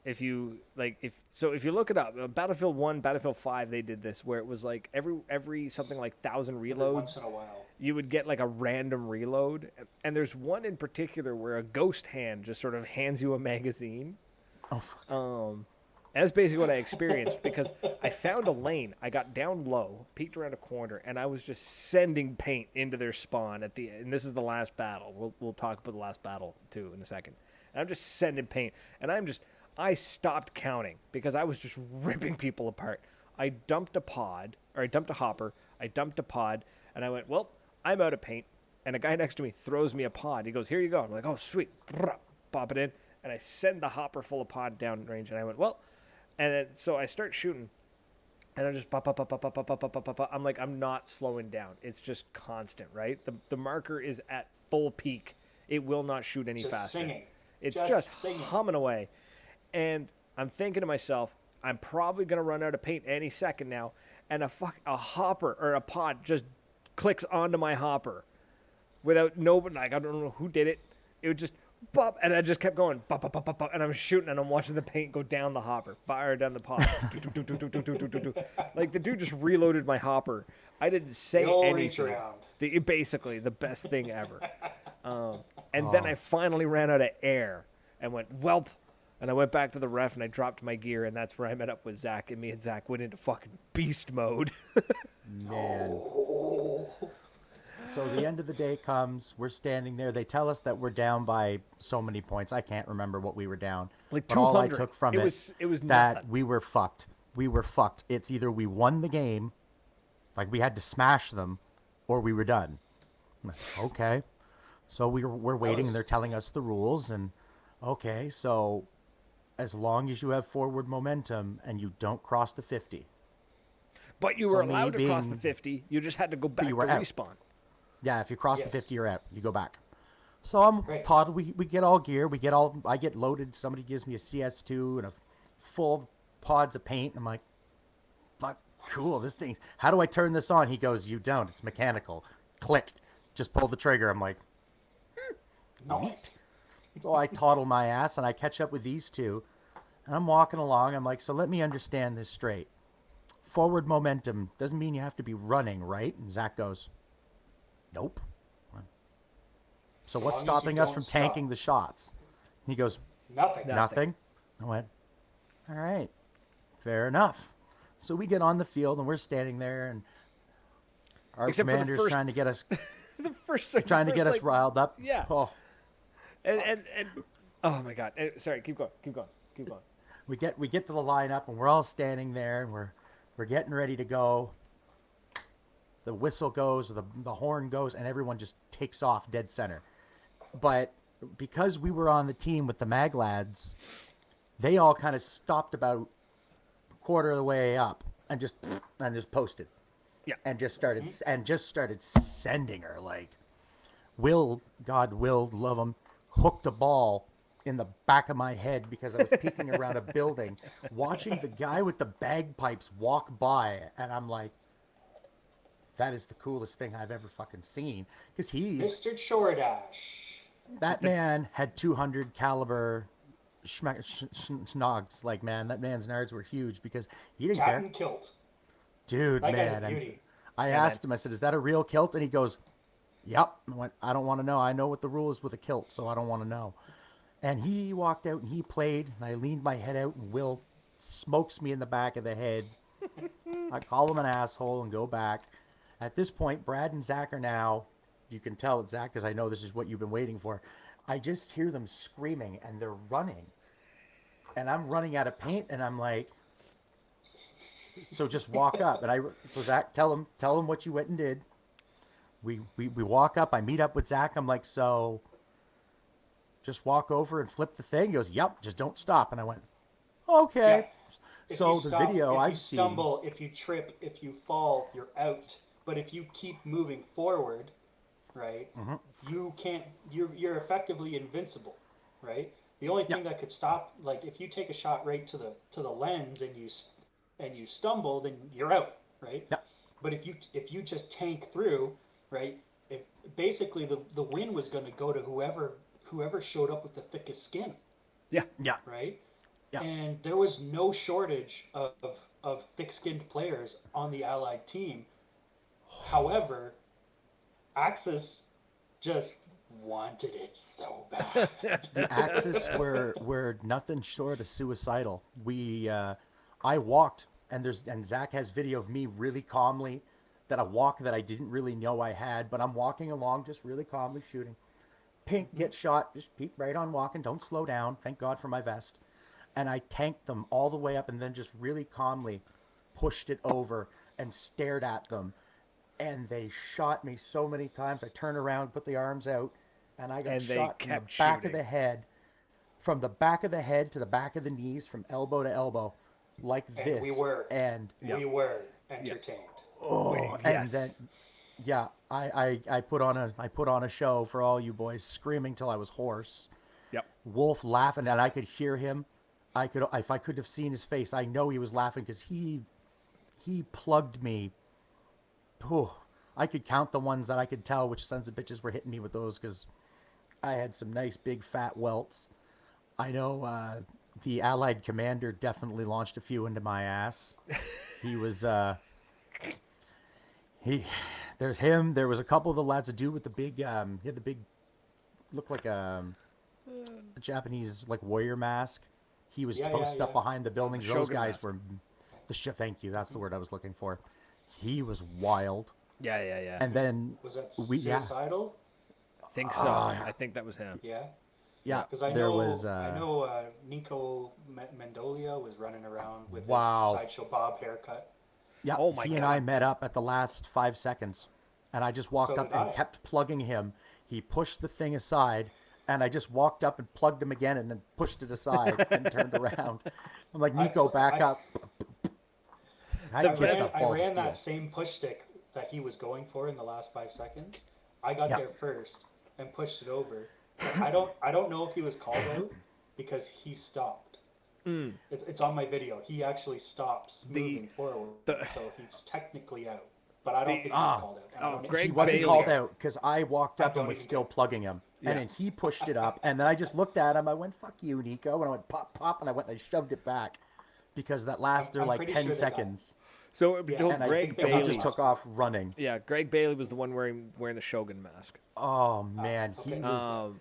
If you if you look it up, Battlefield 1, Battlefield 5, they did this where it was like every something like 1,000 Every reloads, once in a while. you would get like a random reload. And there's one in particular where a ghost hand just sort of hands you a magazine. Oh, fuck. And that's basically what I experienced because I found a lane. I got down low, peeked around a corner, and I was just sending paint into their spawn at the end. And this is the last battle. We'll talk about the last battle too in a second. And I'm just sending paint, and I stopped counting because I was just ripping people apart. I dumped a hopper, I dumped a pod, and I went, well, I'm out of paint. And a guy next to me throws me a pod. He goes, here you go. I'm like, oh, sweet. Pop it in. And I send the hopper full of pod down range. And I went, well, and then, so I start shooting. And I just pop. I'm like, I'm not slowing down. It's just constant, right? The marker is at full peak. It will not shoot any Just faster. singing. It's Just just singing. humming away. And I'm thinking to myself, I'm probably going to run out of paint any second now. And a hopper or a pod just clicks onto my hopper without nobody. Like, I don't know who did it. It would just bop, and I just kept going. Bop, bop, bop, bop, bop, and I'm shooting, and I'm watching the paint go down the hopper, fire down the pod. Like, the dude just reloaded my hopper. I didn't say The old reach anything. around. Basically, the best thing ever. And then I finally ran out of air and went, welp. And I went back to the ref and I dropped my gear, and that's where I met up with Zach. And me and Zach went into fucking beast mode. Man. So the end of the day comes. We're standing there. They tell us that we're down by so many points. I can't remember what we were down. Like but all I 200. took from It was that nothing. we were fucked. We were fucked. It's either we won the game, like we had to smash them, or we were done. I'm like, okay. So we're waiting, and they're telling us the rules. And okay, so as long as you have forward momentum and you don't cross the 50. But you So were me allowed to cross the being- 50. You just had to go back to you were out. respawn. Yeah, if you cross the Yes. 50, you're out. You go back. So I'm Right. taught. We get all gear. I get loaded. Somebody gives me a CS2 and a full pods of paint. I'm like, fuck, cool. This thing. How do I turn this on? He goes, you don't. It's mechanical. Click. Just pull the trigger. I'm like, Nice. so I toddle my ass and I catch up with these two. And I'm walking along. I'm like, so let me understand this straight. Forward momentum doesn't mean you have to be running, right? And Zach goes, nope. So what's long as you stopping us don't from stop. tanking the shots? He goes, Nothing. nothing. I went, all right, fair enough. So we get on the field and we're standing there, and our Except for the commander's first- trying to get us The first us riled up. Yeah. Oh, And oh my god. Sorry, keep going. we get to the lineup and we're all standing there and we're getting ready to go. The whistle goes, the horn goes, and everyone just takes off dead center. But because we were on the team with the Mag lads, they all kind of stopped about a quarter of the way up and just posted. Yeah. And just started sending her like God will love him, hooked a ball in the back of my head because I was peeking around a building, watching the guy with the bagpipes walk by, and I'm like, that is the coolest thing I've ever fucking seen. Because Mr. Chordash. that man had 200 caliber snogs. Like, man, that man's nards were huge because he didn't Captain care. Kilt. Dude, That guy's man. a And beauty. I asked him, I said, is that a real kilt? And he goes, yep. I went, I don't want to know. I know what the rule is with a kilt, so I don't want to know. And he walked out and he played, and I leaned my head out, and Will smokes me in the back of the head. I call him an asshole and go back. At this point, Brad and Zach are now, you can tell it's Zach because I know this is what you've been waiting for. I just hear them screaming and they're running. And I'm running out of paint, and I'm like, so just walk up. And so Zach, tell him what you went and did. We walk up, I meet up with Zach. I'm like, so just walk over and flip the thing. He goes, yep, just don't stop. And I went, okay. If So you the stop, video if I've you seen, stumble, if you trip, if you fall, you're out. But if you keep moving forward, right, you can't. You're effectively invincible, right? The only thing that could stop, like, if you take a shot right to the lens and you stumble, then you're out, right? Yep. But if you just tank through, right, if basically the win was going to go to whoever showed up with the thickest skin, Yeah. right? Yeah. And there was no shortage of thick-skinned players on the Allied team. However, Axis just wanted it so bad. the Axis were nothing short of suicidal. I walked, and Zach has video of me really calmly, that a walk that I didn't really know I had, but I'm walking along just really calmly shooting. Pink gets shot, just keep right on walking, don't slow down. Thank God for my vest. And I tanked them all the way up and then just really calmly pushed it over and stared at them. And they shot me so many times. I turned around, put the arms out, and I got And they shot from the kept back of shooting. the head, from the back of the head to the back of the knees, from elbow to elbow, like And this. we were. And We were entertained. oh, and then yeah, I put on a show for all you boys, screaming till I was hoarse. Yep. Wolf laughing, and I could hear him. If I could have seen his face, I know he was laughing because he plugged me. Oh, I could count the ones that I could tell which sons of bitches were hitting me with those because I had some nice big fat welts. I know the Allied commander definitely launched a few into my ass. He was there's him. There was a couple of the lads, a dude with the big he had the big, looked like a Japanese like warrior mask. He was posted up behind the buildings. Those Shogun guys mask. were thank you, that's the word I was looking for. He was wild. Yeah. And then Was that yeah. suicidal? I think so. I think that was him. Yeah. Yeah, Because I there know, was. Nico Mendolia was running around with his Wow. Sideshow Bob haircut. Yeah, Oh my he and I God. met up at the last 5 seconds, and I just walked So up did and I. kept plugging him. He pushed the thing aside, and I just walked up and plugged him again, and then pushed it aside and turned around. I'm like, Nico, back up. The That kid's best- got I balls of ran steel. that same push stick that he was going for in the last 5 seconds. I got Yeah. there first and pushed it over. But I don't know if he was called out because he stopped. It's on my video. He actually stops moving forward, so he's technically out. But I don't think he was called out. And I don't- Greg He wasn't Bailey. called out because I walked I up and don't was even still care. plugging him. And then he pushed it up, and then I just looked at him. I went, "Fuck you, Nico," and I went pop, pop, and I went and I shoved it back because that lasted I'm like pretty 10 sure they got it. seconds. So Yeah, And I Greg think that he Bailey. just took off running. Yeah, Greg Bailey was the one wearing the Shogun mask. Oh man, he okay. was.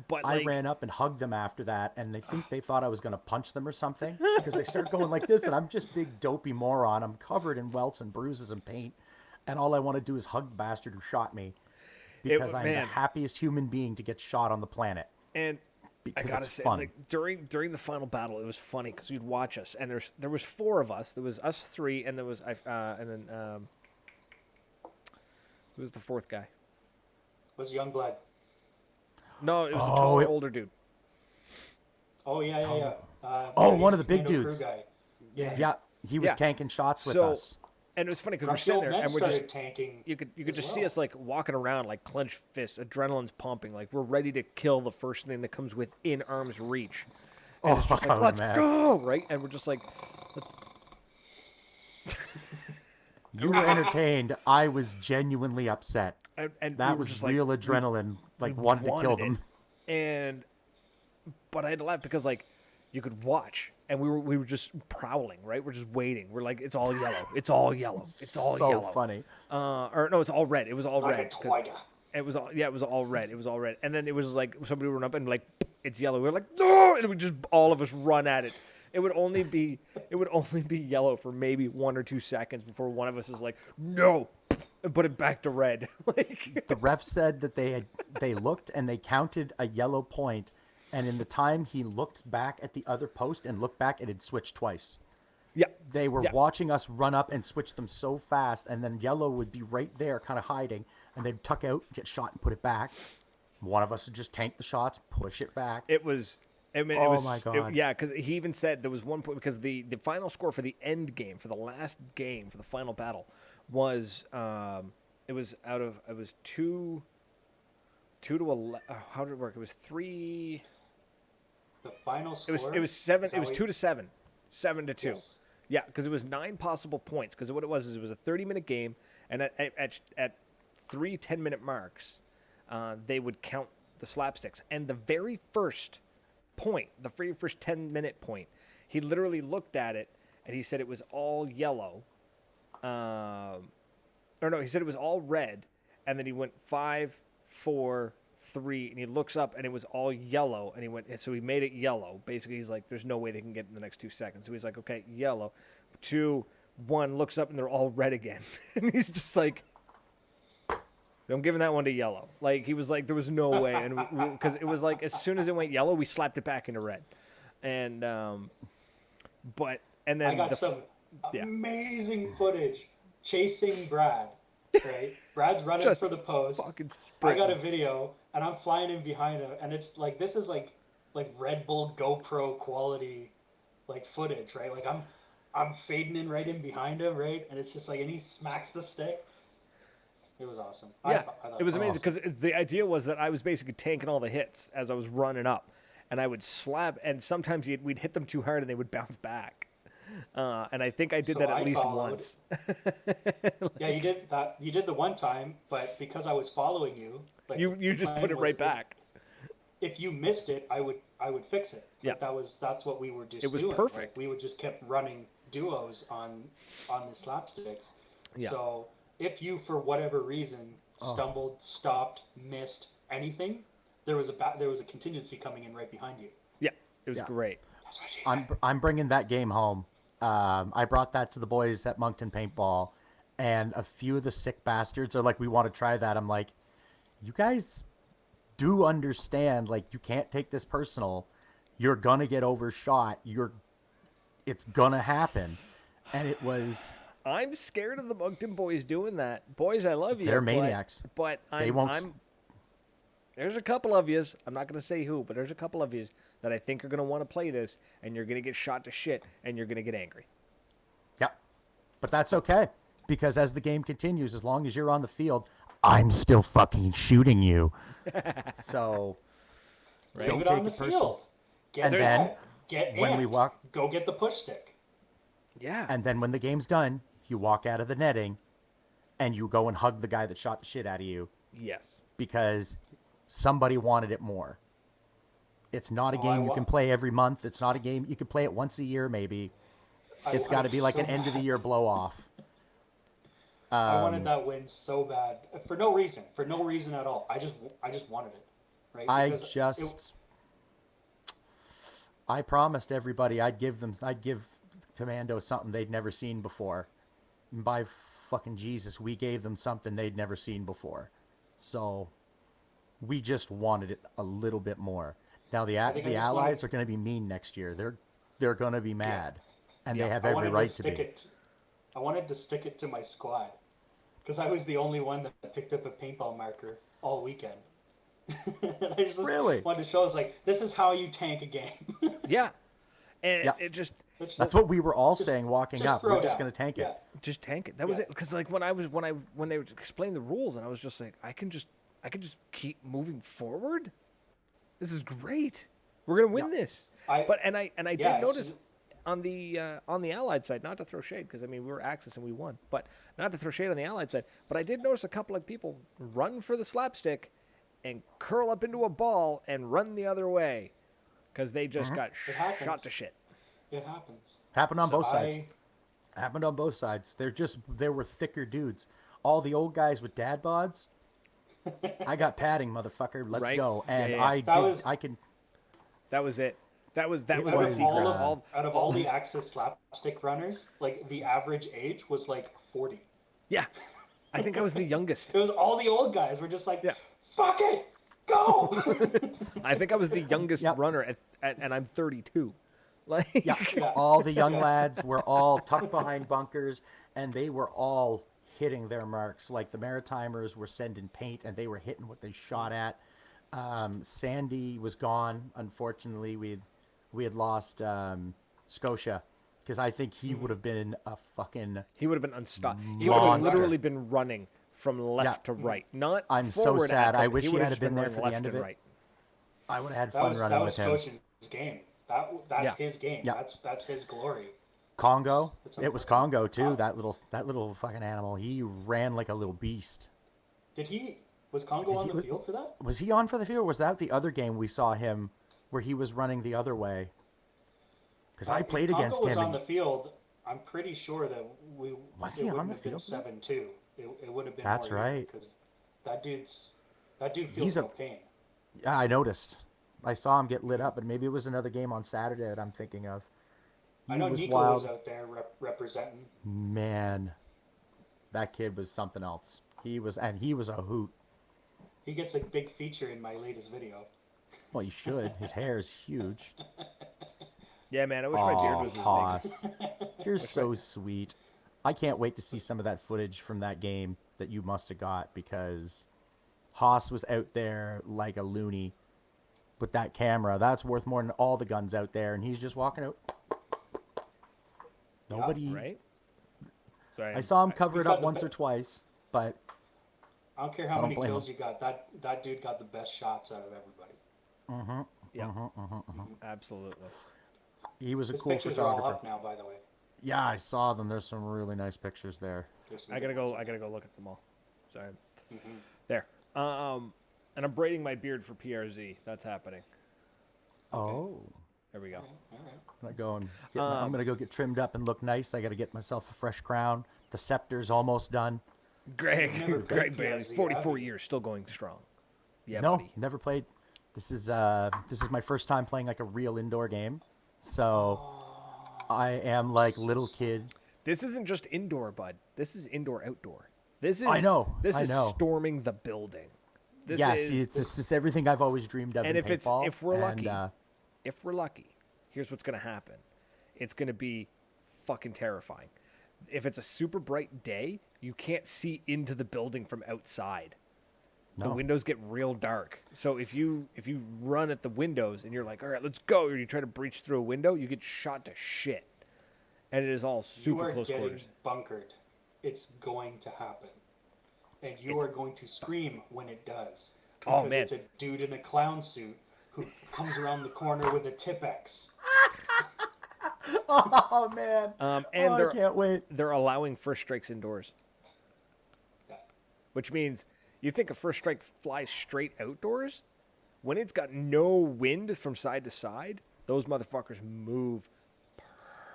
But I like, ran up and hugged them after that, and they thought I was gonna punch them or something because they started going like this, and I'm just big dopey moron. I'm covered in welts and bruises and paint, and all I want to do is hug the bastard who shot me because I'm the man. happiest human being to get shot on the planet. and I Because gotta it's say, fun. like during the final battle, it was funny because you'd watch us, and there was four of us. There was us three, and there was who was the fourth guy? Was Youngblood. No, it was the Oh, taller, it- older dude. Oh yeah. Oh, one of the big Commando dudes. Crew guy. Yeah, he was Yeah. tanking shots with So- us. And it was funny because we're Grumpy sitting old there men and we're started just tanking. you could as just see well. us like walking around like clenched fists, adrenaline's pumping, like we're ready to kill the first thing that comes within arm's reach. And it's just like, let's man. go, right? And we're just like, You were entertained. I was genuinely upset. and we That were was just real like, adrenaline, like wanting to kill wanted it. them. And but I had to laugh because like you could watch and we were just prowling, right? We're just waiting. We're like, it's all yellow. It's all yellow. It's all So yellow. funny. Or no, it's all red. It was all Like red. a 'cause tiger. It was all it was all red. It was all red. And then it was like somebody would run up and like it's yellow. We were like, no, and we just all of us run at it. It would only be yellow for maybe 1 or 2 seconds before one of us is like, no, and put it back to red. Like The ref said that they looked and they counted a yellow point, and in the time he looked back at the other post and looked back, it had switched twice. yeah. They were Yeah. watching us run up and switch them so fast, and then yellow would be right there, kind of hiding, and they'd tuck out, get shot, and put it back. One of us would just tank the shots, push it back. It was. I mean, Oh it was, my God. yeah, because he even said there was one point because the final score for the end game for the last game for the final battle was it was 2 to 11. How did it work? It was 3. The final score. It was 7. Is that It was what 2 to 7, 7 to 2. Yes. Yeah, because it was 9 possible points. Because what it was is it was a 30-minute game, and at 3 10-minute marks, they would count the slapsticks. And the very first point, the very first 10-minute point, he literally looked at it and he said it was all yellow. Or no, he said it was all red, and then he went 5, 4, 3, and he looks up and it was all yellow, and he went, so he made it yellow. Basically, he's like, there's no way they can get in the next 2 seconds. So he's like, okay, yellow. 2, 1, looks up and they're all red again. And he's just like, I'm giving that one to yellow. Like, he was like, there was no way. And because it was like, as soon as it went yellow, we slapped it back into red. And, and then I got some amazing footage chasing Brad. Right, Brad's running Just for the post. fucking I got a sprinting. video, and I'm flying in behind him, and it's like this is like Red Bull GoPro quality, like footage, right? Like I'm fading in right in behind him, right, and it's just like, and he smacks the stick. It was awesome. Yeah, I thought it was amazing because the idea was that I was basically tanking all the hits as I was running up, and I would slap, and sometimes we'd hit them too hard and they would bounce back. And I think I did So that at I least followed. once. Yeah, you did that. You did the one time, but because I was following you, like, You the just plan put it was right back. If you missed it, I would fix it. Like, Yeah. that's what we were just It was doing. perfect. Like, we would just kept running duos on the slapsticks. Yeah. So if you for whatever reason stumbled, stopped, missed anything, there was a contingency coming in right behind you. Yeah, it was Yeah. great. That's what she said. I'm bringing that game home. I brought that to the boys at Moncton Paintball, And a few of the sick bastards are like, we want to try that. I'm like, you guys do understand, like, you can't take this personal. You're going to get overshot. It's going to happen. And it was... I'm scared of the Moncton boys doing that. Boys, I love you. They're maniacs. But They won't... There's a couple of yous, I'm not going to say who, but there's a couple of yous that I think are going to want to play this, and you're going to get shot to shit, and you're going to get angry. Yeah. But that's okay. Because as the game continues, as long as you're on the field, I'm still fucking shooting you. So... Right. Don't Leave it take on the it personal. field. Get And then, get when we amped. walk... Go get the push stick. Yeah. And then when the game's done, you walk out of the netting and you go and hug the guy that shot the shit out of you Yes. because somebody wanted it more. It's not a game you can play every month. It's not a game you can play it once a year maybe. It's got to be like an end of the year blow off. I wanted that win so bad for no reason at all. I just wanted it, right? Because I promised everybody I'd give Commando something they'd never seen before. And by fucking Jesus, we gave them something they'd never seen before. So we just wanted it a little bit more. Now the allies are going to be mean next year. They're going to be mad, and they have every right to be. I wanted to stick it to my squad because I was the only one that picked up a paintball marker all weekend. I just Really wanted to show us like this is how you tank a game. Yeah. And it just... That's what we were all saying walking up. We're just going to tank it. Just tank it. That was it. Because like when they explained the rules, and I was just like, I can just keep moving forward. This is great. We're gonna win this. I did notice on the Allied side, not to throw shade, because I mean we were Axis and we won, but not to throw shade on the Allied side. But I did notice a couple of people run for the slapstick and curl up into a ball and run the other way because they just got shot to shit. It happens. Happened on both sides. Happened on both sides. There were thicker dudes. All the old guys with dad bods. I got padding, motherfucker. Let's go. And That was it. That was the secret. Out of all the Axis slapstick runners, like the average age was like 40. Yeah, I think I was the youngest. It was all the old guys were just like, fuck it, go. I think I was the youngest runner, and I'm 32. Like, all the young lads were all tucked behind bunkers, and they were all hitting their marks. Like the Maritimers were sending paint, and they were hitting what they shot at. Sandy was gone. Unfortunately, we had lost Scotia, because I think he would have been a fucking... He would have been unstoppable. He would have literally been running from left to right. Not I'm so sad. I wish he had been there for the end of it. Right. I would have had fun running with him. That was Scotia's game. That's his game. Yeah. That's his glory. Congo. It was Congo too. That little fucking animal. He ran like a little beast. Was Congo on the field for that? Was he on for the field? Or was that the other game we saw him where he was running the other way? Because I played against him. Congo was on the field. I'm pretty sure that was he on the field? 7-2. It would have been. That's more right. Because that dude feels no pain. Yeah, I noticed. I saw him get lit up, but maybe it was another game on Saturday that I'm thinking of. I know Nico was out there representing. Man, that kid was something else. He was a hoot. He gets a big feature in my latest video. Well, you should. His hair is huge. Yeah, man, I wish my beard was Haas. You're so sweet. I can't wait to see some of that footage from that game that you must have got, because Haas was out there like a loony with that camera. That's worth more than all the guns out there, and he's just walking out. Nobody. Right? Sorry, I saw him cover it up once or twice, but I don't care how many kills you got. That dude got the best shots out of everybody. Absolutely. He was a His cool pictures photographer. are all up now, by the way. Yeah, I saw them. There's some really nice pictures there. I gotta go look at them all. Sorry. There. And I'm braiding my beard for PRZ. That's happening. Oh. There we go. I'm gonna go get trimmed up and look nice. I gotta get myself a fresh crown. The scepter's almost done. Greg Bailey, 44 years, still going strong. Yeah, no, buddy. never played. This is my first time playing like a real indoor game. So I am like little kid. This isn't just indoor, bud. This is indoor-outdoor. This is I know. This I is know. storming the building. This Yeah, is, see, it's everything I've always dreamed of and in if it's paintball. if we're and, lucky, if we're lucky, here's what's gonna happen. It's gonna be fucking terrifying. If it's a super bright day, you can't see into the building from outside. The No. windows get real dark. So if you run at the windows and you're like, all right, let's go, or you try to breach through a window, you get shot to shit. And it is all super close you are quarters. getting bunkered. It's going to happen. And you are going to scream when it does. Oh, Because man. it's a dude in a clown suit who comes around the corner with a Tipex. oh man! And I can't wait. they're allowing first strikes indoors. Yeah. Which means you think a first strike flies straight outdoors? When it's got no wind from side to side, those motherfuckers move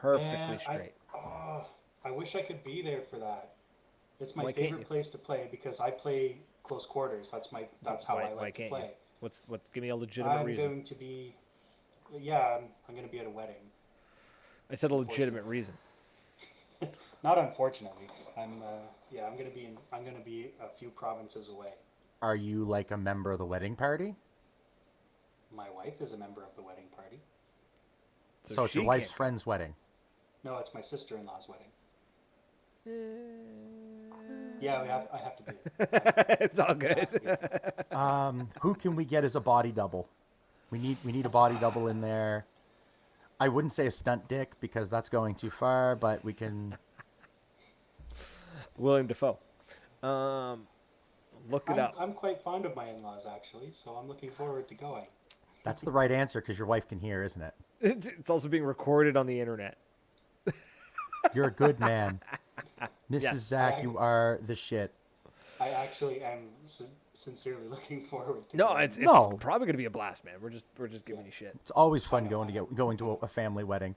perfectly Man, straight. I wish I could be there for that. It's my Why can't favorite you? place to play because I play close quarters. That's how I Why like to can't play. you? What's give me a legitimate I'm reason. going to be, yeah, I'm going to be at a wedding. I said a legitimate reason. Not unfortunately. I'm going to be a few provinces away. Are you like a member of the wedding party? My wife is a member of the wedding party. So it's she your wife's can't- friend's wedding. No, it's my sister-in-law's wedding. Yeah, I have to be there. It's all I good. have to be there. Who can we get as a body double? We need a body double in there. I wouldn't say a stunt dick because that's going too far, but we can. William Defoe. Look it up. I'm quite fond of my in-laws actually, so I'm looking forward to going. That's the right answer because your wife can hear, isn't it? It's also being recorded on the internet. You're a good man, Mrs. Yeah. Zach. You are the shit. I actually am sincerely looking forward to No, going. it's No. probably gonna be a blast, man. We're just giving you shit. It's always fun going to a family wedding.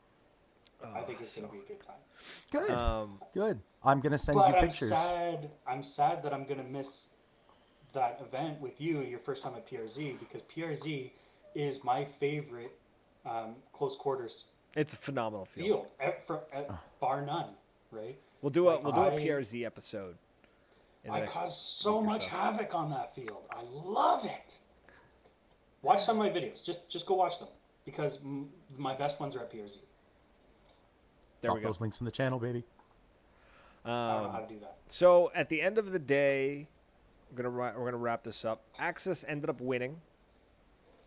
I think it's going to be a good time. Good, good. I'm gonna send But you pictures. I'm sad that I'm going to miss that event with you, your first time at PRZ, because PRZ is my favorite close quarters It's a phenomenal field. bar none, right? We'll do a I- PRZ episode. in the I next caused so week or much havoc on that field. I love it. Watch some of my videos. Just go watch them because my best ones are at PRZ. There Drop we go. those links in the channel, baby. I don't know how to do that. So at the end of the day, we're gonna wrap this up. Axis ended up winning.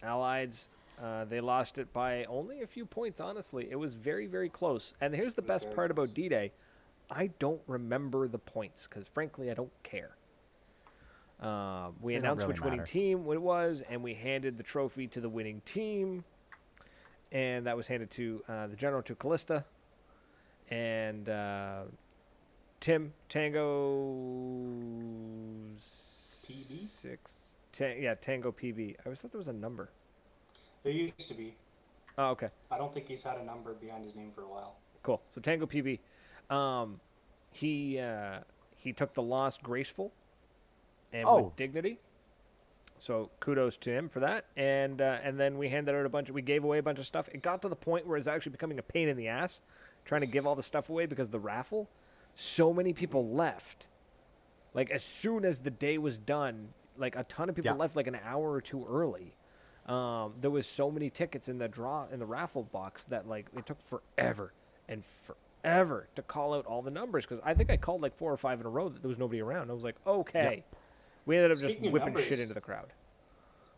Allieds, they lost it by only a few points. Honestly, it was very, very close. And here's the best very part about D-Day: I don't remember the points because, frankly, I don't care. We They don't announced really which winning matter. team it was, and we handed the trophy to the winning team, and that was handed to the general, to Callista, and Tim Tango PB? Tango PB. I always thought there was a number. There used to be. Oh, okay, I don't think he's had a number behind his name for a while. cool. So Tango PB, he took the loss graceful and Oh. with dignity. So kudos to him for that. And then we handed out we gave away a bunch of stuff. It got to the point where it's actually becoming a pain in the ass trying to give all the stuff away because of the raffle. So many people left. Like as soon as the day was done, like a ton of people Yeah. left like an hour or two early. There was so many tickets in the raffle box that like it took forever and forever to call out all the numbers because I think I called like 4 or 5 in a row that there was nobody around. I was like, okay. We ended up just Speaking of whipping numbers, shit into the crowd.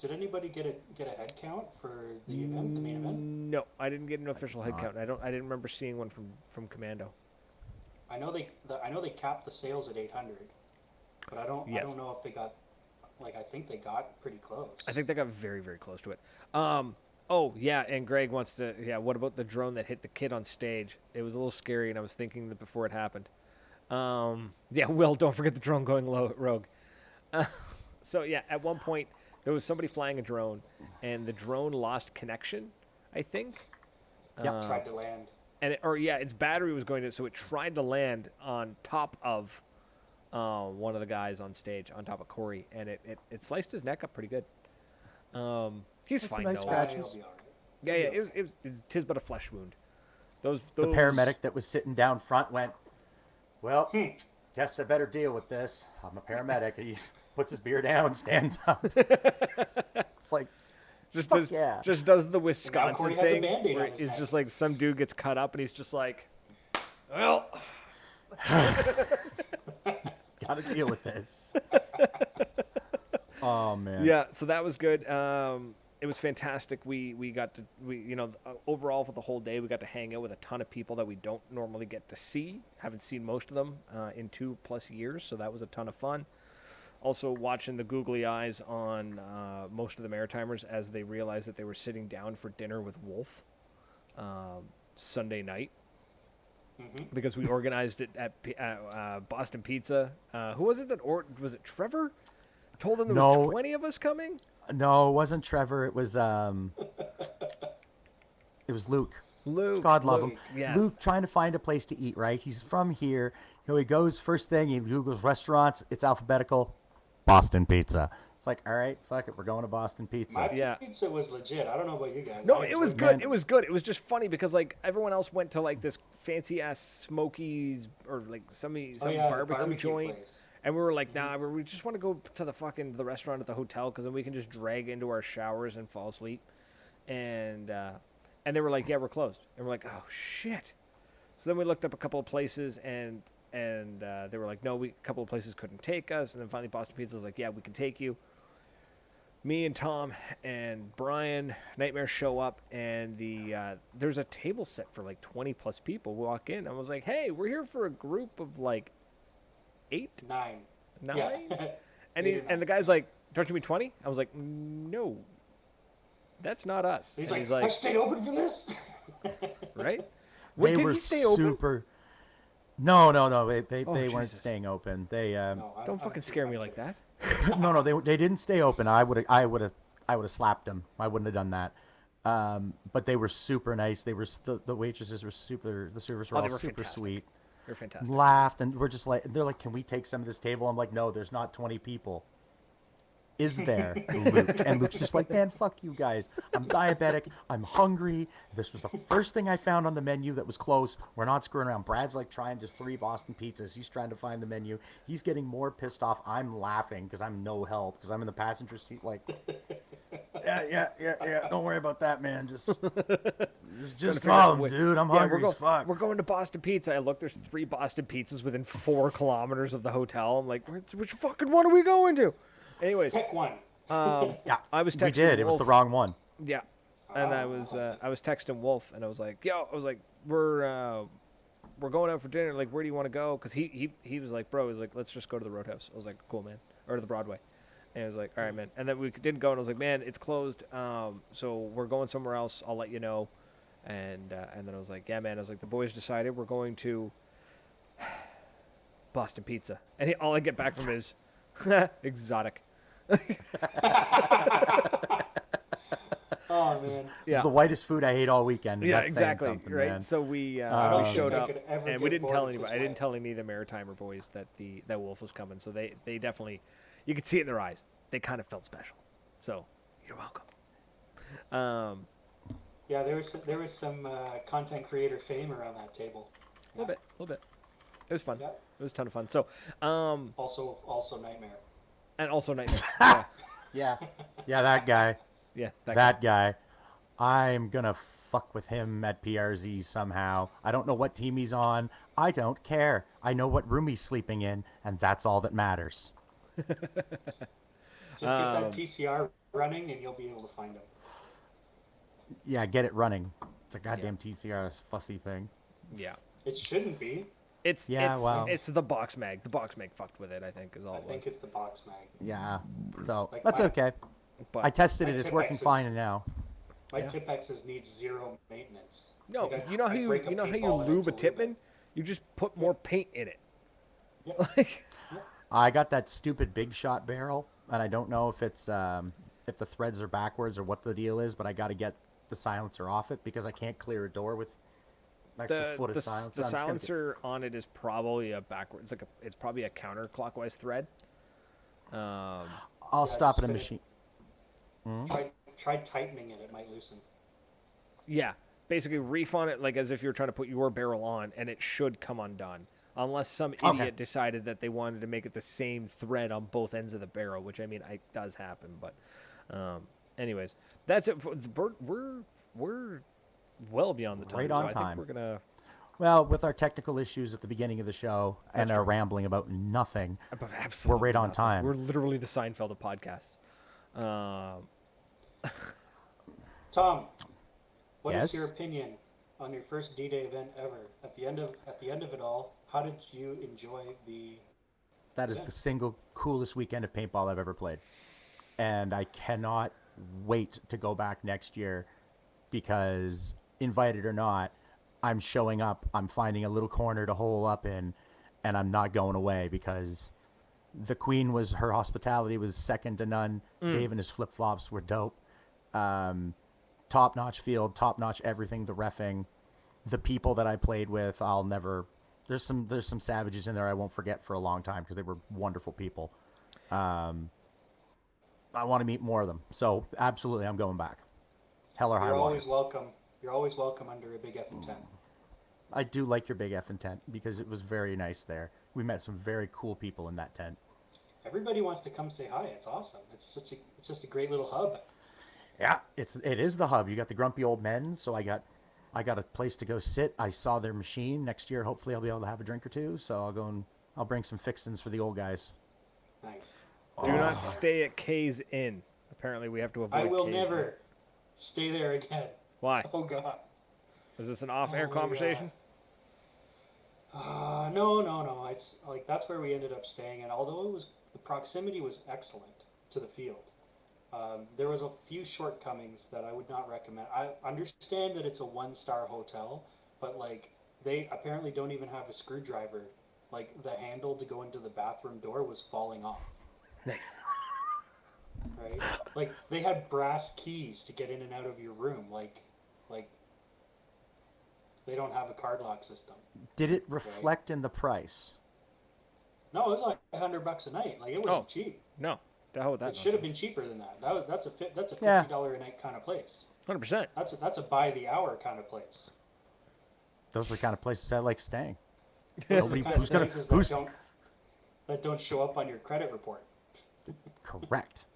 Did anybody get a head count for the event, the main event? No, I didn't get an official head not. count. I didn't remember seeing one from Commando. I know they capped the sales at 800, but I don't know if they got. Like I think they got pretty close. I think they got very, very close to it. Oh, yeah, and Greg wants to... Yeah, what about the drone that hit the kid on stage? It was a little scary, and I was thinking that before it happened. Yeah, Will, don't forget the drone going rogue. So, yeah, at one point, there was somebody flying a drone, and the drone lost connection, I think. Tried to land. And its battery was going to... So it tried to land on top of one of the guys on stage, on top of Corey, and it sliced his neck up pretty good. He's That's a fine, nice though. scratch. He'll be all right. Yeah, it was tis but a flesh wound. Those The paramedic that was sitting down front went, Well, guess I better deal with this. I'm a paramedic. He puts his beer down, stands up. It's like, Just fuck does yeah. just does the Now Wisconsin Corey has a thing Band-Aid where on his it's neck. just like some dude gets cut up and he's just like, well, Gotta deal with this. Oh man. yeah. So that was good. It was fantastic. We got to overall for the whole day we got to hang out with a ton of people that we don't normally get to see. Haven't seen most of them in 2+ years, so that was a ton of fun. Also watching the googly eyes on most of the Maritimers as they realized that they were sitting down for dinner with Wolf Sunday night. Because we organized it at Boston Pizza. Who was it was it Trevor? Told them there was 20 of us coming? No, it wasn't Trevor. It was Luke. Luke. God love him. Yes. Luke trying to find a place to eat, right? He's from here. He goes, first thing, he Googles restaurants. It's alphabetical. Boston Pizza. It's like, all right, fuck it. We're going to Boston Pizza. My pizza was legit. I don't know about you guys. No, it was good. Man. It was good. It was just funny because like everyone else went to like this fancy ass Smokies or like some barbecue joint. place. And we were like, nah, we just want to go to the restaurant at the hotel because then we can just drag into our showers and fall asleep. And they were like, yeah, we're closed. And we're like, oh shit. So then we looked up a couple of places and they were like, no, a couple of places couldn't take us. And then finally Boston Pizza was like, yeah, we can take you. Me and Tom and Brian Nightmare show up and there's a table set for like 20+ people. We walk in. I was like, hey, we're here for a group of like 8? 9. 9? Yeah. And the guy's like, don't you mean 20? I was like, no, that's not us. He's and like, I stayed open for this? right? They Did were he stay open? super. No. They weren't Jesus. staying open. They No, Don't fucking scare me like that. no, they didn't stay open. I would have slapped them. I wouldn't have done that. But they were super nice. They were the waitresses were super. The servers were all they were super fantastic. sweet. They're fantastic. Laughed and we're just like, they're like, can we take some of this table? I'm like, no, there's not 20 people. Is there, Luke? And Luke's just like, man, fuck you guys. I'm diabetic. I'm hungry. This was the first thing I found on the menu that was close. We're not screwing around. Brad's like trying just 3 Boston pizzas. He's trying to find the menu. He's getting more pissed off. I'm laughing because I'm no help because I'm in the passenger seat like, yeah. Don't worry about that, man. Just call him, dude. I'm hungry as fuck. We're going to Boston Pizza. I look, there's 3 Boston Pizzas within 4 kilometers of the hotel. I'm like, which fucking one are we going to? Anyways, Pick one. Yeah, I was texting we did. It was Wolf. the wrong one. Yeah, and I was texting Wolf, and I was like, we're going out for dinner. Like, where do you want to go? Because he was like, bro, he's like, let's just go to the Roadhouse. I was like, cool, man, or to the Broadway. And he was like, all right, man. And then we didn't go, and I was like, man, it's closed. So we're going somewhere else. I'll let you know. And then I was like, yeah, man. I was like, the boys decided we're going to Boston Pizza. And all I get back from is exotic. Oh, man. It's the whitest food I ate all weekend. and Yeah, that's saying exactly. something, Right. man. So we don't showed think I up, could ever and we get didn't bored tell of anybody. this I didn't way. tell any of the Maritimer boys that Wolf was coming. So they definitely, you could see it in their eyes. They kind of felt special. So you're welcome. Yeah, there was some content creator fame around that table. A little bit. It was fun. Yeah. It was a ton of fun. So, Also Nightmare. and also Nightmare. Yeah, that guy. Yeah. That guy. I'm gonna fuck with him at PRZ somehow. I don't know what team he's on. I don't care. I know what room he's sleeping in, and that's all that matters. Just get that TCR running, and you'll be able to find him. Yeah, get it running. It's a goddamn TCR fussy thing. Yeah. It shouldn't be. It's the box mag. The box mag fucked with it, I think, is all I it was. think it's the box mag. Yeah, so Like that's my- okay. But I tested my it. It's tip working X is- fine now. My Yeah. Tipexes needs 0 maintenance. no, Like, you know how I you break a lube a paintball and it's Tippmann? You just put more paint in it. Yeah. Like, I got that stupid big shot barrel, and I don't know if it's if the threads are backwards or what the deal is, but I got to get the silencer off it because I can't clear a door with an extra foot of silencer. the I'm just gonna get- silencer on it is probably a backwards. It's probably a counterclockwise thread. I'll Yeah, stop at a spin it. machine. Try tightening it. It might loosen. Yeah, basically reef on it like as if you're trying to put your barrel on, and it should come undone. unless some idiot decided that they wanted to make it the same thread on both ends of the barrel, which I mean, it does happen. But, anyways, that's it. We're well beyond the time. Right on I time. think we're gonna. Well, with our technical issues at the beginning of the show and our rambling about nothing, Absolutely we're right on nothing. time. We're literally the Seinfeld of podcasts. Tom, what is Yes? your opinion on your first D-Day event ever? At the end of it all, how did you enjoy the? That is the single coolest weekend of paintball I've ever played. And I cannot wait to go back next year because, invited or not, I'm showing up, I'm finding a little corner to hole up in, and I'm not going away because the Queen her hospitality was second to none. Dave and his flip-flops were dope. Top-notch field, top-notch everything, the reffing, the people that I played with, I'll never... There's some savages in there I won't forget for a long time because they were wonderful people. I want to meet more of them. So, absolutely, I'm going back. Hell or high You're water. always welcome. You're always welcome under a big effing tent. I do like your big effing tent because it was very nice there. We met some very cool people in that tent. Everybody wants to come say hi. It's awesome. It's just a great little hub. Yeah, it is the hub. You got the grumpy old men, so I got a place to go sit. I saw their machine. Next year, hopefully, I'll be able to have a drink or two. So I'll go and I'll bring some fixins for the old guys. Nice. Do not stay at K's Inn. Apparently, we have to avoid. I will K's never Inn. stay there again. Why? Oh God. Is this an off-air my conversation? No. It's like that's where we ended up staying, and although the proximity was excellent to the field, there was a few shortcomings that I would not recommend. I understand that it's a 1-star hotel, but like they apparently don't even have a screwdriver. Like the handle to go into the bathroom door was falling off. Nice. Right? Like they had brass keys to get in and out of your room. Like they don't have a card lock system. Did it reflect in the price? No, it was like $100 a night. Like it wasn't cheap. No. The hell with that. It should have been cheaper than that. That's a $50 a night kind of place. 100%. That's a by the hour kind of place. Those are the kind of places I like staying. Those are the kind of places that don't show up on your credit report. Correct.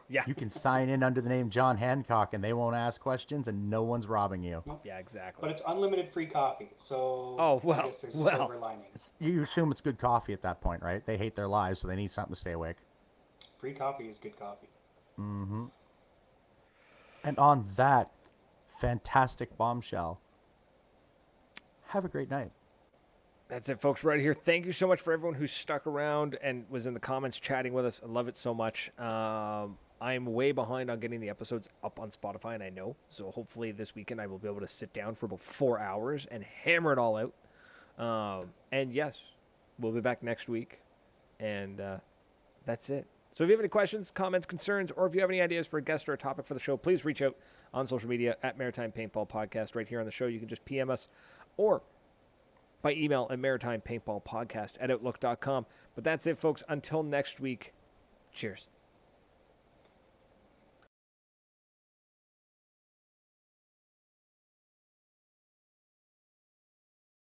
Yeah. You can sign in under the name John Hancock, and they won't ask questions, and no one's robbing you. Yeah, exactly. But it's unlimited free coffee, so I guess there's a silver lining. You assume it's good coffee at that point, right? They hate their lives, so they need something to stay awake. Free coffee is good coffee. Mm-hmm. And on that fantastic bombshell, have a great night. That's it, folks, right here. Thank you so much for everyone who stuck around and was in the comments chatting with us. I love it so much. I'm way behind on getting the episodes up on Spotify, and I know. So hopefully this weekend I will be able to sit down for about 4 hours and hammer it all out. And yes, we'll be back next week. And that's it. So if you have any questions, comments, concerns, or if you have any ideas for a guest or a topic for the show, please reach out on social media at Maritime Paintball Podcast. Right here on the show, you can just PM us or by email at maritimepaintballpodcast@outlook.com. But that's it, folks. Until next week, cheers.